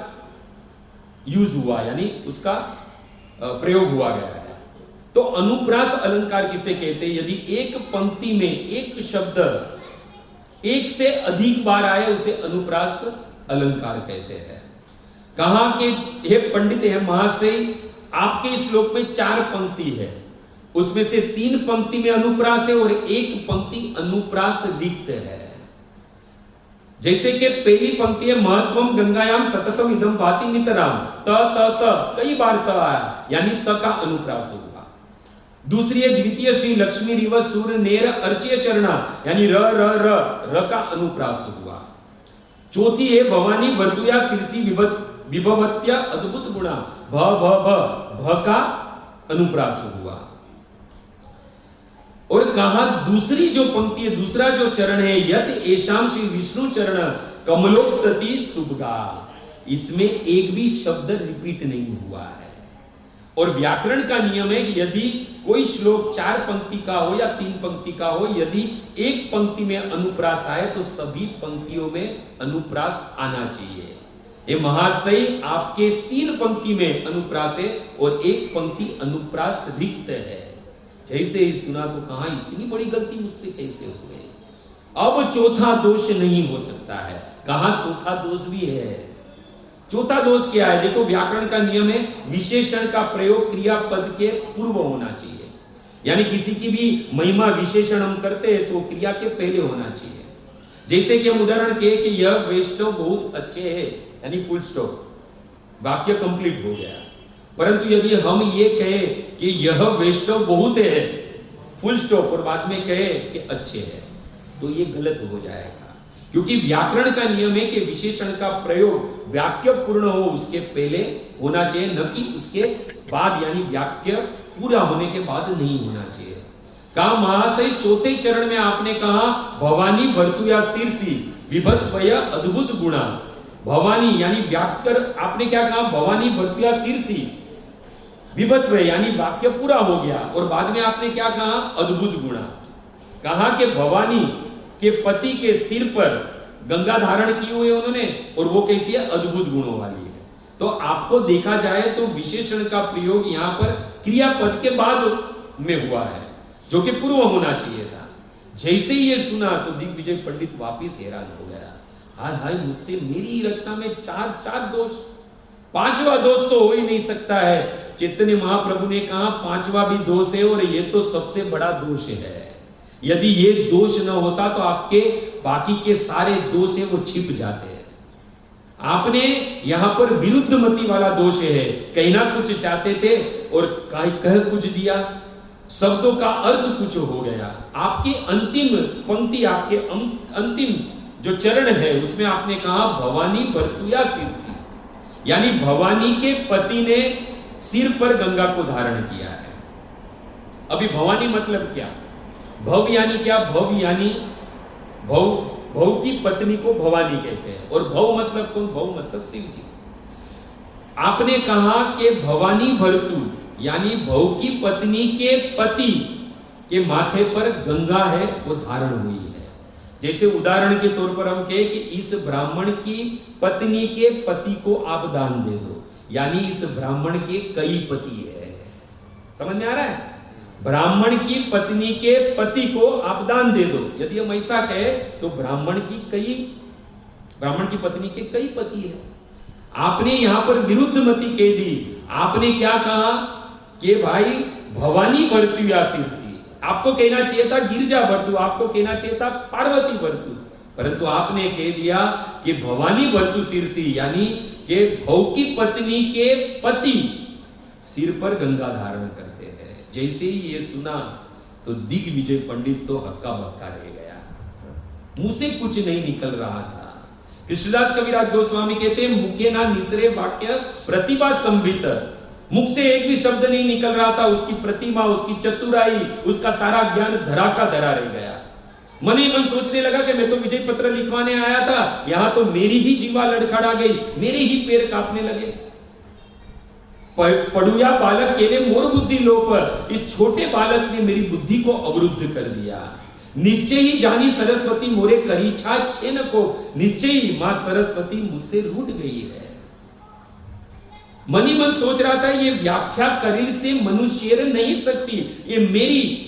यूज हुआ, यानी उसका प्रयोग हुआ गया है। तो अनुप्रास अलंकार किसे कहते हैं? यदि एक पंक्ति में एक शब्द एक से अधिक बार आए उसे अनुप्रास अलंकार कहते हैं। कहा कि हे पंडित है महाशय, आपके श्लोक में 4 पंक्ति है, उसमें से 3 पंक्ति में अनुप्रास है और 1 पंक्ति अनुप्रास रिक्त है। जैसे कि पहली पंक्ति है महत्वम गंगायाम सततम इदम भाति नितराम, त कई बार त आया यानी त का अनुप्रास हुआ। दूसरी है द्वितीय श्री लक्ष्मी रिव सूर्य नेर अर्च्य चरणा यानी र का अनुप्रास हुआ। चौथी है भवानी वर्तुया शीर्षी विभवत्या अद्भुत गुणा, भ का अनुप्रास हुआ। और कहा दूसरी जो पंक्ति है, दूसरा जो चरण है यत एशाम श्री विष्णु चरण कमलोक्तति सुभगा, इसमें एक भी शब्द रिपीट नहीं हुआ है। और व्याकरण का नियम है कि यदि कोई श्लोक 4 पंक्ति का हो या 3 पंक्ति का हो, यदि एक पंक्ति में अनुप्रास आए तो सभी पंक्तियों में अनुप्रास आना चाहिए। ये महाशय आपके 3 पंक्ति में अनुप्रास है और 1 पंक्ति अनुप्रास रिक्त है। जैसे ही सुना तो कहा इतनी बड़ी गलती मुझसे कैसे हो गई, अब चौथा दोष नहीं हो सकता है। कहा चौथा दोष भी है। चौथा दोष क्या है? देखो व्याकरण का नियम है विशेषण का प्रयोग क्रियापद के पूर्व होना चाहिए, यानी किसी की भी महिमा विशेषण हम करते हैं तो क्रिया के पहले होना चाहिए। जैसे कि हम उदाहरण कहे कि यह वैष्णव बहुत अच्छे हैं, यानी फुल स्टॉप, वाक्य कंप्लीट हो गया। परंतु यदि हम ये कहे कि यह वैष्णव बहुत है, फुल स्टॉप, और बाद में कहे कि अच्छे हैं, तो ये गलत हो जाएगा। क्योंकि व्याकरण का नियम है कि विशेषण का प्रयोग वाक्य पूर्ण हो उसके पहले होना चाहिए, न कि उसके बाद, यानी वाक्य पूरा होने के बाद नहीं होना चाहिए। कहा महाशय चौथे चरण में आपने कहा भवानी भर्तुया शीर्षी विभत्वय अद्भुत गुणा, भवानी यानी व्याकर, आपने क्या कहा भवानी भर्तुया शीर्षी विभत्व यानी वाक्य पूरा हो गया, और बाद में आपने क्या कहा अद्भुत गुणा। कहा कि भवानी के पति के सिर पर गंगा धारण की हुई है उन्होंने, और वो कैसी है? अद्भुत गुणों वाली है। तो आपको देखा जाए तो विशेषण का प्रयोग यहां पर क्रियापद के बाद में हुआ है, जो कि पूर्व होना चाहिए था। जैसे ही ये सुना तो दिग्विजय पंडित वापिस हैरान हो गया, हाय हाय मुझसे मेरी रचना में 4 दोष, 5वां दोष तो हो ही नहीं सकता है। चैतन्य महाप्रभु ने कहा 5वां भी दोष है और ये तो सबसे बड़ा दोष है। यदि ये दोष न होता तो आपके बाकी के सारे दोष है वो छिप जाते हैं। आपने यहां पर विरुद्ध मति वाला दोष है, कहना कुछ चाहते थे और कह कुछ दिया, शब्दों का अर्थ कुछ हो गया। आपकी अंतिम पंक्ति, आपके अंतिम जो चरण है उसमें आपने कहा भवानी भर्तुया शीर्षी, यानी भवानी के पति ने सिर पर गंगा को धारण किया है। अभी भवानी मतलब क्या? भव यानी क्या? भव यानी भव की पत्नी को भवानी कहते हैं, और भव मतलब कौन? भव मतलब शिव जी। आपने कहा कि भवानी भर्तु यानी भव की पत्नी के पति के माथे पर गंगा है वो धारण हुई है। जैसे उदाहरण के तौर पर हम कहे कि इस ब्राह्मण की पत्नी के पति को आप दान दे दो, यानी इस ब्राह्मण के कई पति है। समझ में आ रहा है? ब्राह्मण की पत्नी के पति को आप दान दे दो। यदि हम ऐसा कहे तो ब्राह्मण की पत्नी के कई पति है। आपने यहां पर विरुद्ध मति कह दी। आपने क्या कहा कि भाई भवानी भरतु या शीर्षी, आपको कहना चाहिए था गिरजा भरतु, आपको कहना चाहिए था पार्वती भरतु, परंतु आपने कह दिया कि भवानी भरतु शीर्षी, यानी कि भव की पत्नी के पति सिर पर गंगा धारण करते हैं। जैसे ही ये सुना तो दिग्विजय पंडित तो हक्का बक्का रह गया, मुंह से कुछ नहीं निकल रहा था। कृष्णदास कविराज गोस्वामी कहते हैं मुखे ना निसरे वाक्य प्रतिभा संभित, मुख से एक भी शब्द नहीं निकल रहा था। उसकी प्रतिमा, उसकी चतुराई, उसका सारा ज्ञान धरा का धरा रह गया। मन ही मन सोचने लगा कि मैं तो विजय पत्र लिखवाने आया था, यहां तो मेरी ही जीवा लड़खड़ा गई, मेरे ही पैर कांपने लगे। पड़ुया बालक केने मोर बुद्धि लोप, इस छोटे बालक ने मेरी बुद्धि को अवरुद्ध कर दिया। निश्चय ही जानी सरस्वती मोरे करी छा छेन को, निश्चय ही मां सरस्वती मुझसे रूठ गई है। मन ही मन सोच रहा था ये व्याख्या करी से मनुष्य नहीं सकती, ये मेरी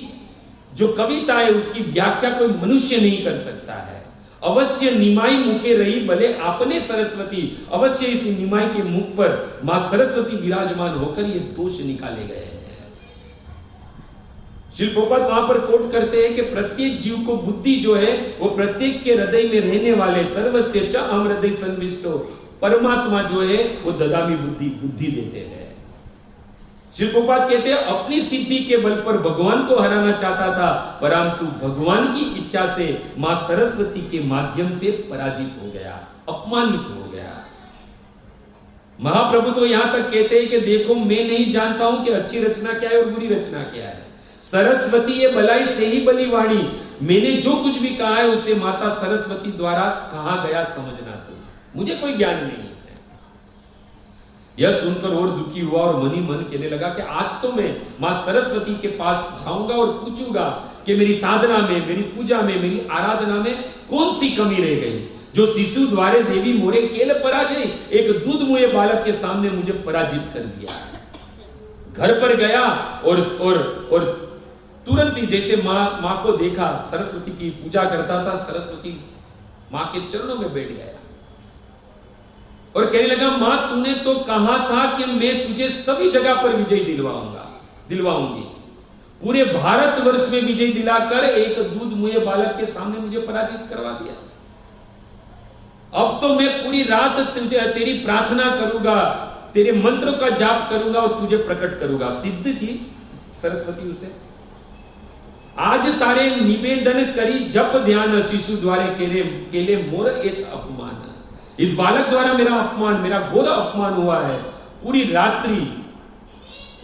जो कविता है उसकी व्याख्या कोई मनुष्य नहीं कर सकता है। अवश्य निमाई मुके रही भले आपने सरस्वती, अवश्य इस निमाई के मुख पर मां सरस्वती विराजमान होकर ये दोष निकाले गए हैं। श्री प्रभुपाद वहां पर कोट करते हैं कि प्रत्येक जीव को बुद्धि जो है वो प्रत्येक के हृदय में रहने वाले सर्वस्य च अहम हृदय संविष्टो परमात्मा जो है वो ददामी बुद्धि देते हैं। श्री प्रभुपाद कहते हैं अपनी सिद्धि के बल पर भगवान को हराना चाहता था, परंतु भगवान की इच्छा से मां सरस्वती के माध्यम से पराजित हो गया, अपमानित हो गया। महाप्रभु तो यहां तक कहते हैं कि देखो मैं नहीं जानता हूं कि अच्छी रचना क्या है और बुरी रचना क्या है। सरस्वती ये भलाई से ही बली वाणी, मैंने जो कुछ भी कहा है उसे माता सरस्वती द्वारा कहा गया समझना, तो मुझे कोई ज्ञान नहीं है। यह सुनकर और दुखी हुआ और मन ही मन कहने लगा कि आज तो मैं मां सरस्वती के पास जाऊंगा और पूछूंगा कि मेरी साधना में, मेरी पूजा में, मेरी आराधना में कौन सी कमी रह गई, जो शिशु द्वारे देवी मोरे केल पराजय, एक दूध मुए बालक के सामने मुझे पराजित कर दिया। घर पर गया और तुरंत ही जैसे मां को देखा, सरस्वती की पूजा करता था, सरस्वती मां के चरणों में बैठ गया और कहने लगा मां तूने तो कहा था कि मैं तुझे सभी जगह पर विजय दिलवाऊंगी, पूरे भारतवर्ष में विजय दिलाकर एक दूध मुए बालक के सामने मुझे पराजित करवा दिया। अब तो मैं पूरी रात तेरी प्रार्थना करूंगा, तेरे मंत्रों का जाप करूंगा और तुझे प्रकट करूंगा। सिद्ध थी सरस्वती उसे। आज तारे निवेदन करी जप ध्यान, शिशु द्वारे केले मोर एक अपमान, इस बालक द्वारा मेरा अपमान, मेरा घोर अपमान हुआ है। पूरी रात्रि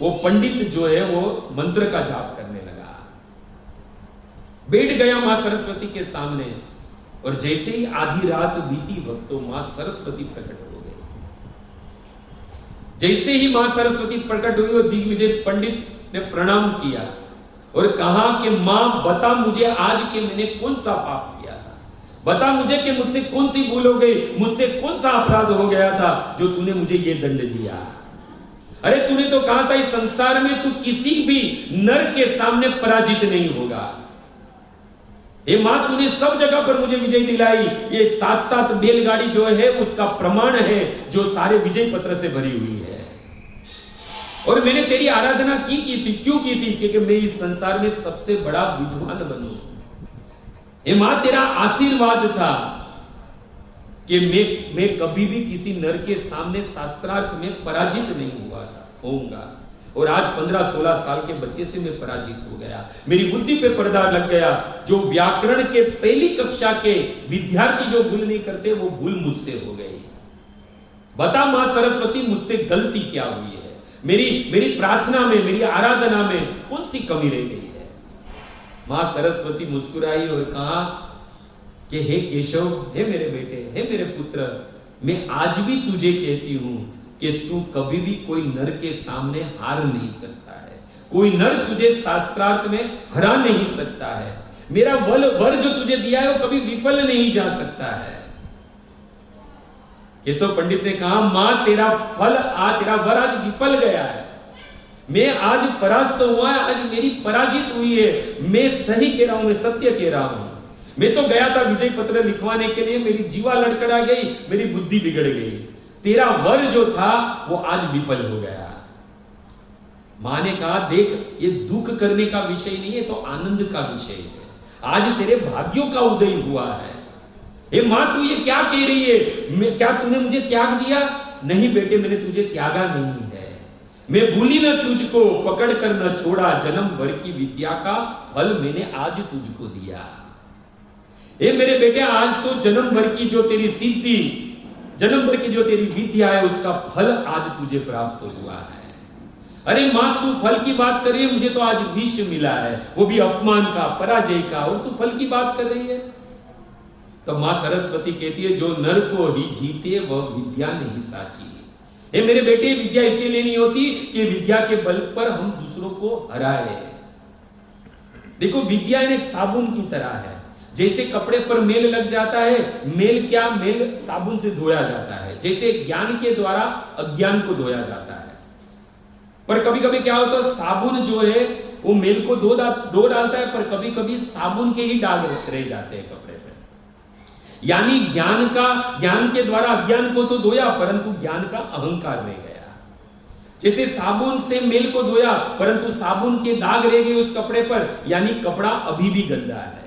वो पंडित जो है वो मंत्र का जाप करने लगा, बैठ गया मां सरस्वती के सामने और जैसे ही आधी रात बीती भक्तों मां सरस्वती प्रकट हो गई। जैसे ही मां सरस्वती प्रकट हुई और दिग्विजय पंडित ने प्रणाम किया और कहा कि मां बता मुझे आज के मैंने कौन सा पाप किया था, बता मुझे कि मुझसे कौन सी भूल हो गई, मुझसे कौन सा अपराध हो गया था जो तूने मुझे ये दंड दिया। अरे तूने तो कहा था इस संसार में तू किसी भी नर के सामने पराजित नहीं होगा। हे मां तूने सब जगह पर मुझे विजय दिलाई, ये 7-7 बैलगाड़ी जो है उसका प्रमाण है जो सारे विजय पत्र से भरी हुई है। और मैंने तेरी आराधना की थी, क्यों की थी? क्योंकि मैं इस संसार में सबसे बड़ा विद्वान बनूं। हे मां तेरा आशीर्वाद था कि मैं कभी भी किसी नर के सामने शास्त्रार्थ में पराजित नहीं होऊंगा। और आज 15-16 साल के बच्चे से मैं पराजित हो गया, मेरी बुद्धि पे पर्दा लग गया। जो व्याकरण के पहली कक्षा के विद्यार्थी जो भूल नहीं करते वो भूल मुझसे हो गई। बता मां सरस्वती मुझसे गलती क्या हुई है, मेरी प्रार्थना में, मेरी आराधना में कौन सी कमी रह गई है? मां सरस्वती मुस्कुराई और कहा कि हे केशव, हे मेरे बेटे, हे मेरे पुत्र, मैं आज भी तुझे कहती हूं कि तू कभी भी कोई नर के सामने हार नहीं सकता है, कोई नर तुझे शास्त्रार्थ में हरा नहीं सकता है। मेरा वर जो तुझे दिया है वो कभी विफल नहीं जा सकता है। केशव पंडित ने कहा मां तेरा वर आज विफल गया है, मैं आज परास्त हुआ है, आज मेरी पराजित हुई है। मैं सही कह रहा हूं, मैं सत्य कह रहा हूं। मैं तो गया था विजय पत्र लिखवाने के लिए, मेरी जीवा लड़खड़ा गई, मेरी बुद्धि बिगड़ गई। तेरा वर जो था वो आज विफल हो गया। मां ने कहा, देख ये दुख करने का विषय नहीं है, तो आनंद का विषय है। आज तेरे भाग्यों का उदय हुआ है। हे मां, तू ये क्या कह रही है? क्या तूने मुझे त्याग दिया? नहीं बेटे, मैंने तुझे त्यागा नहीं है। मैं भूली न तुझको, पकड़ कर न छोड़ा, जन्म भर की विद्या का फल मैंने आज तुझको दिया। ए मेरे बेटे, आज तो जन्म भर की जो तेरी सिद्धि, जन्म भर की जो तेरी विद्या है, उसका फल आज तुझे प्राप्त हुआ है। अरे मां, तू फल की बात कर रही है, मुझे तो आज विष मिला है, वो भी अपमान का, पराजय का, और तू फल की बात कर रही है। तो मां सरस्वती कहती है, जो नर को ही जीते वह विद्या नहीं साची। हे मेरे बेटे, विद्या इसीलिए नहीं होती कि विद्या के बल पर हम दूसरों को हराए। देखो, विद्या एक साबुन की तरह है। जैसे कपड़े पर मेल लग जाता है, मेल क्या, मेल साबुन से धोया जाता है। जैसे ज्ञान के द्वारा अज्ञान को धोया जाता है। पर कभी कभी क्या होता है, साबुन जो है वो मेल को धो डालता है, पर कभी कभी साबुन के ही दाग रह जाते हैं कपड़े पे। यानी ज्ञान के द्वारा अज्ञान को तो धोया, परंतु ज्ञान का अहंकार रह गया। जैसे साबुन से मेल को धोया, परंतु साबुन के दाग रह गए उस कपड़े पर, यानी कपड़ा अभी भी गंदा है।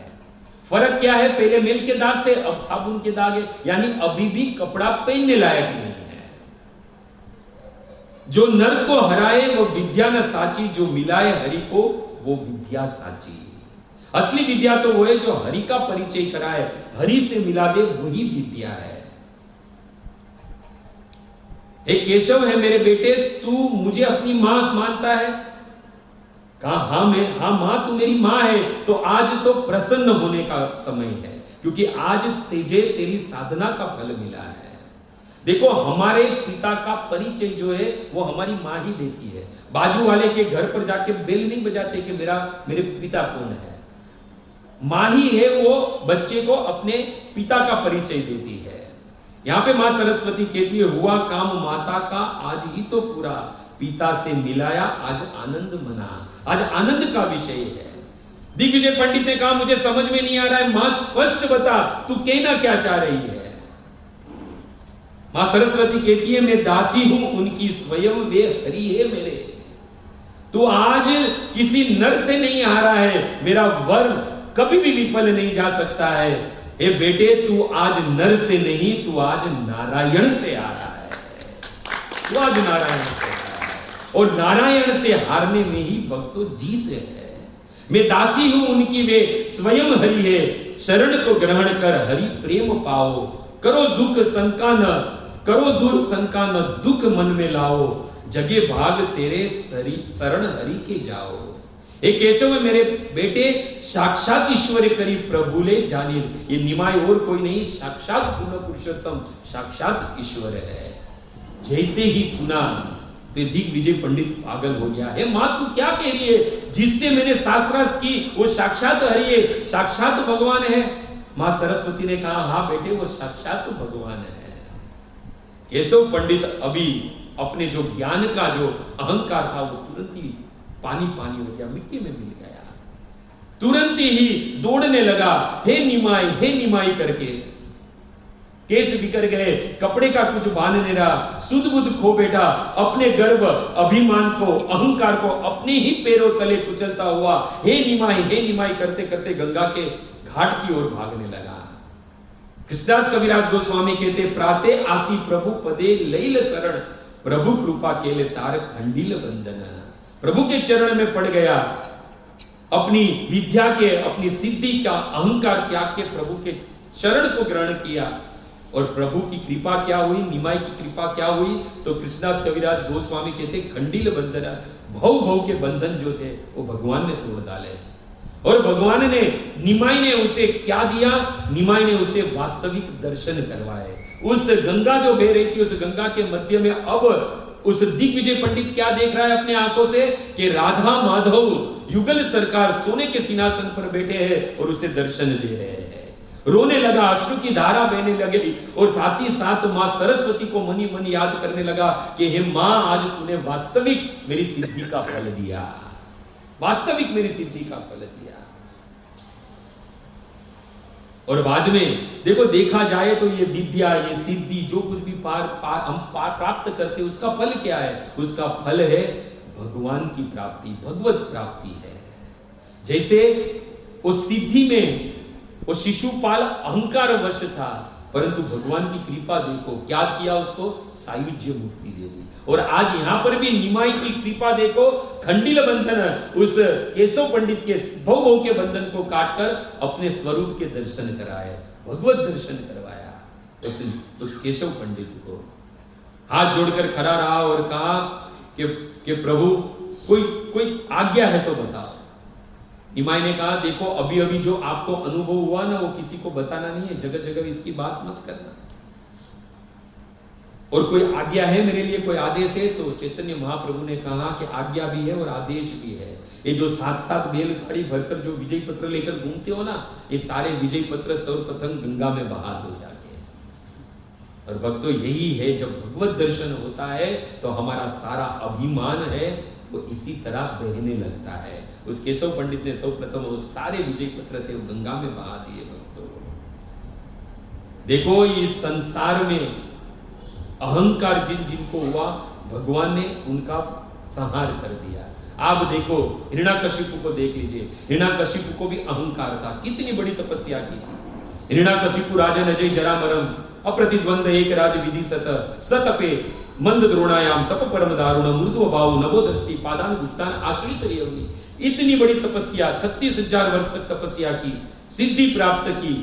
फर्क क्या है, पहले मेल के दाग थे, अब साबुन के दाग है, यानी अभी भी कपड़ा पहनने लायक नहीं है। जो नर को हराए वो विद्या न साची, जो मिलाए हरि को वो विद्या साची। असली विद्या तो वो है जो हरि का परिचय कराए, हरि से मिला दे, वही विद्या है। हे केशव, है मेरे बेटे, तू मुझे अपनी मां मानता है? कहा, हाँ मां, तू मेरी मां है। तो आज तो प्रसन्न होने का समय है, क्योंकि आज तुझे तेरी साधना का फल मिला है। देखो, हमारे पिता का परिचय जो है वो हमारी मां ही देती है। बाजू वाले के घर पर जाके बेल नहीं बजाते कि मेरे पिता कौन है। मां ही है वो बच्चे को अपने पिता का परिचय देती है। यहां पे मां सरस्वती कहती है, हुआ काम माता का आज ही तो पूरा, पिता से मिलाया आज आनंद मना। आज आनंद का विषय है। दिग्विजय पंडित ने कहा, मुझे समझ में नहीं आ रहा है, मां स्पष्ट बता, तू कहना क्या चाह रही है। मां सरस्वती कहती है, मैं दासी हूं उनकी, स्वयं वे हरि है मेरे। तू आज किसी नर से नहीं हारा है, मेरा वर कभी भी विफल नहीं जा सकता है। ए बेटे, तू आज नर से नहीं, तू आज नारायण से आ रहा है। तू आज नारायण से आ रहा है, और नारायण से हारने में ही भक्तों जीत है। मैं दासी हूं उनकी, वे स्वयं हरि है। शरण को ग्रहण कर हरि प्रेम पाओ, करो दुख शंका न, करो दूर शंका न, दुख मन में लाओ, जगे भाग तेरे शरण हरि के जाओ। एक केशव है मेरे बेटे, साक्षात ईश्वर करी प्रभु ले जानी। ये निमाय और कोई नहीं, साक्षात पूर्ण पुरुषोत्तम, साक्षात ईश्वर है। जैसे ही सुना तो दिग्विजय पंडित पागल हो गया। हे मां, तू क्या कह रही है? जिससे मैंने शास्त्रार्थ की वो साक्षात हरि है, साक्षात भगवान है। मां सरस्वती ने कहा, हाँ बेटे, वो साक्षात भगवान है। केशव पंडित अभी अपने जो ज्ञान का जो अहंकार था वो तुरंत ही पानी हो गया, मिट्टी में मिल गया। तुरंत ही दौड़ने लगा, हे निमाई करके। केस बिखर गए, कपड़े का कुछ बांध नहीं रहा, सुध बुध खो बैठा, अपने गर्व, अभिमान को, अहंकार को अपने ही पैरों तले कुचलता हुआ हे निमाई करते करते गंगा के घाट की ओर भागने लगा। कृष्णदास कविराज गोस्वामी कहते, प्राते आसी प्रभु पदे लैल शरण, प्रभु कृपा केले तार खंडील बंधन। प्रभु के चरण में पड़ गया, अपनी विद्या के, अपनी सिद्धि का अहंकार त्याग के प्रभु के शरण को ग्रहण किया। और प्रभु की कृपा क्या हुई, निमाई की कृपा क्या हुई? तो कृष्णदास कविराज गोस्वामी कहते, खंडील बंधन, भव के बंधन जो थे वो भगवान ने तोड़ डाले। और भगवान ने, निमाई ने उसे क्या दिया? निमाई ने उसे वास्तविक दर्शन करवाए। उस गंगा जो बह रही थी, उस गंगा के मध्य में अब उस दिग्विजय पंडित क्या देख रहा है अपने आंखों से कि राधा माधव युगल सरकार सोने के सिंहासन पर बैठे हैं और उसे दर्शन दे रहे हैं। रोने लगा, अश्रु की धारा बहने लगी और साथ ही साथ मां सरस्वती को मनी मन याद करने लगा कि हे मां, आज तूने वास्तविक मेरी सिद्धि का फल दिया, वास्तविक मेरी सिद्धि का फल दिया। और बाद में देखो, देखा जाए तो ये विद्या, ये सिद्धि, जो कुछ भी हम प्राप्त करते हैं, उसका फल क्या है? उसका फल है भगवान की प्राप्ति, भगवत प्राप्ति है। जैसे उस सिद्धि में वो शिशुपाल अहंकार वश था, परंतु भगवान की कृपा देखो क्या किया, उसको सायुज्य मुक्ति दे दी। और आज यहां पर भी निमाई की कृपा देखो, खंडिल बंधन, उस केशव पंडित के भव के बंधन को काटकर अपने स्वरूप के दर्शन कराए, भगवत दर्शन करवाया उस केशव पंडित को। हाथ जोड़कर खड़ा रहा और कहा कि प्रभु कोई आज्ञा है तो बताओ। निमाई ने कहा, देखो अभी अभी जो आपको अनुभव हुआ ना, वो किसी को बताना नहीं है, जगह जगह इसकी बात मत करना। और कोई आज्ञा है मेरे लिए, कोई आदेश है? तो चैतन्य महाप्रभु ने कहा कि आज्ञा भी है और आदेश भी है। ये जो 7-7 बैलगाड़ी भरकर जो विजय पत्र लेकर घूमते हो ना, ये सारे विजय पत्र सर्वप्रथम गंगा में बहा दो जाके। और भक्तों, यही है, जब भगवत दर्शन होता है तो हमारा सारा अभिमान है वो इसी तरह बहने लगता है। उस केशव पंडित ने सर्वप्रथम वो सारे विजय पत्र थे वो गंगा में बहा दिए। भक्तों देखो, इस संसार में अहंकार जिनको हुआ, भगवान ने उनका संहार कर दिया। आप देखो, हिरण्याकशिपु को देख लीजिए, हिरण्याकशिपु को भी अहंकार था, कितनी बड़ी तपस्या की थी। हिरण्याकशिपु राजन अजय जरामरम अप्रतिद्वंद एक राज विधि सतपे मंद द्रोणायाम तप परम दारुण मृदु भाव नवो दृष्टि पादान गुष्टान आश्रित रेवनी। इतनी बड़ी तपस्या, 36,000 वर्ष तक तपस्या की, सिद्धि प्राप्त की,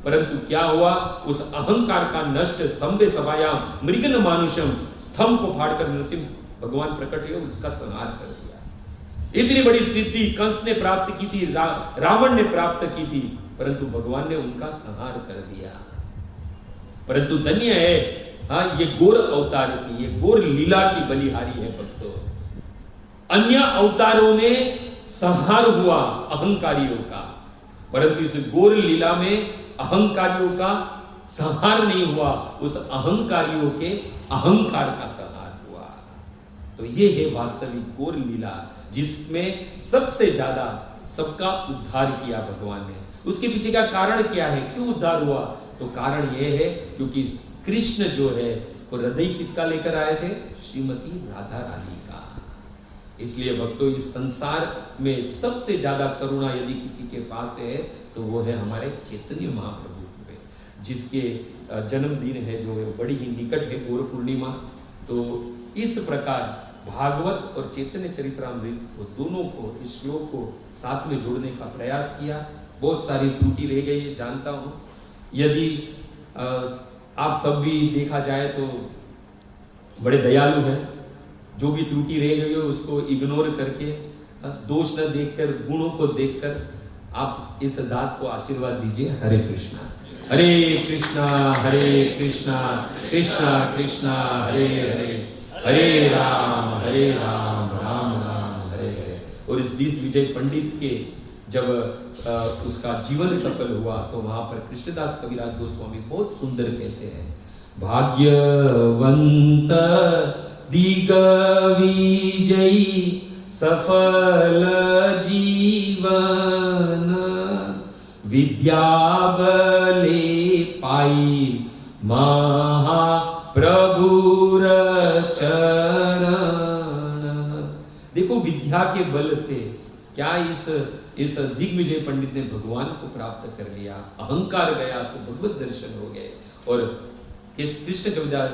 परंतु क्या हुआ? उस अहंकार का नष्ट स्तंभे सभायाम मृगन मानुषम, स्तंभ को फाड़कर नरसिंह भगवान प्रकट हुए, उसका संहार कर दिया। इतनी बड़ी सिद्धि कंस ने प्राप्त की थी, रावण ने प्राप्त की थी, परंतु भगवान ने उनका संहार कर दिया। परंतु धन्य है ये घोर अवतार की, ये घोर लीला की बलिहारी है भक्तों। अन्य अवतारों में संहार हुआ अहंकारियों का, परंतु इस घोर लीला में अहंकारियों का संहार नहीं हुआ, उस अहंकारियों के अहंकार का संहार हुआ। तो ये है वास्तविक घोर लीला, जिसमें सबसे ज्यादा सबका उद्धार किया भगवान ने। उसके पीछे का कारण क्या है, क्यों उद्धार हुआ? तो कारण यह है क्योंकि कृष्ण जो है वो हृदय किसका लेकर आए थे? श्रीमती राधा रानी का। इसलिए भक्तों, इस संसार में सबसे ज्यादा करुणा यदि किसी के पास है तो वो है हमारे चैतन्य महाप्रभु पे, जिसके जन्मदिन है जो है बड़ी ही निकट है, गौर पूर्णिमा। तो इस प्रकार भागवत और चैतन्य चरित्रामृत को दोनों को, इस श्लोक को साथ में जोड़ने का प्रयास किया। बहुत सारी त्रुटि रह गई है, जानता हूं। यदि आप सब भी देखा जाए तो बड़े दयालु हैं, जो भी त्रुटि रह गई हो उसको इग्नोर करके, दोष न देखकर, गुणों को देखकर आप इस दास को आशीर्वाद दीजिए। हरे कृष्णा हरे कृष्णा कृष्णा कृष्णा हरे हरे राम राम राम हरे हरे। और इस दिग्विजय पंडित के जब उसका जीवन सफल हुआ तो वहां पर कृष्णदास कविराज गोस्वामी बहुत सुंदर कहते हैं, भाग्यवंत दिग्विजयी सफल जीवन, विद्या बले पाई महाप्रभुर चरण। देखो, विद्या के बल से क्या इस दिग्विजय पंडित ने भगवान को प्राप्त कर लिया। अहंकार गया तो भगवत दर्शन हो गए। और कृष्ण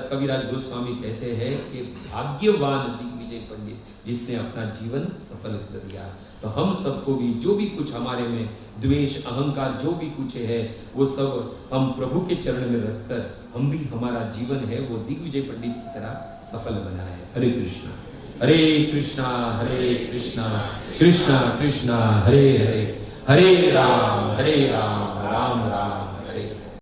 कविराज गोस्वामी कहते हैं कि भाग्यवान दिग्विजय पंडित जिसने अपना जीवन सफल कर दिया। तो हम सबको भी जो भी कुछ हमारे में द्वेष, अहंकार जो भी कुछ है, वो सब हम प्रभु के चरण में रखकर हम भी हमारा जीवन है वो दिग्विजय पंडित की तरह सफल बनाए। हरे कृष्णा कृष्णा कृष्णा कृष्णा हरे हरे, हरे राम राम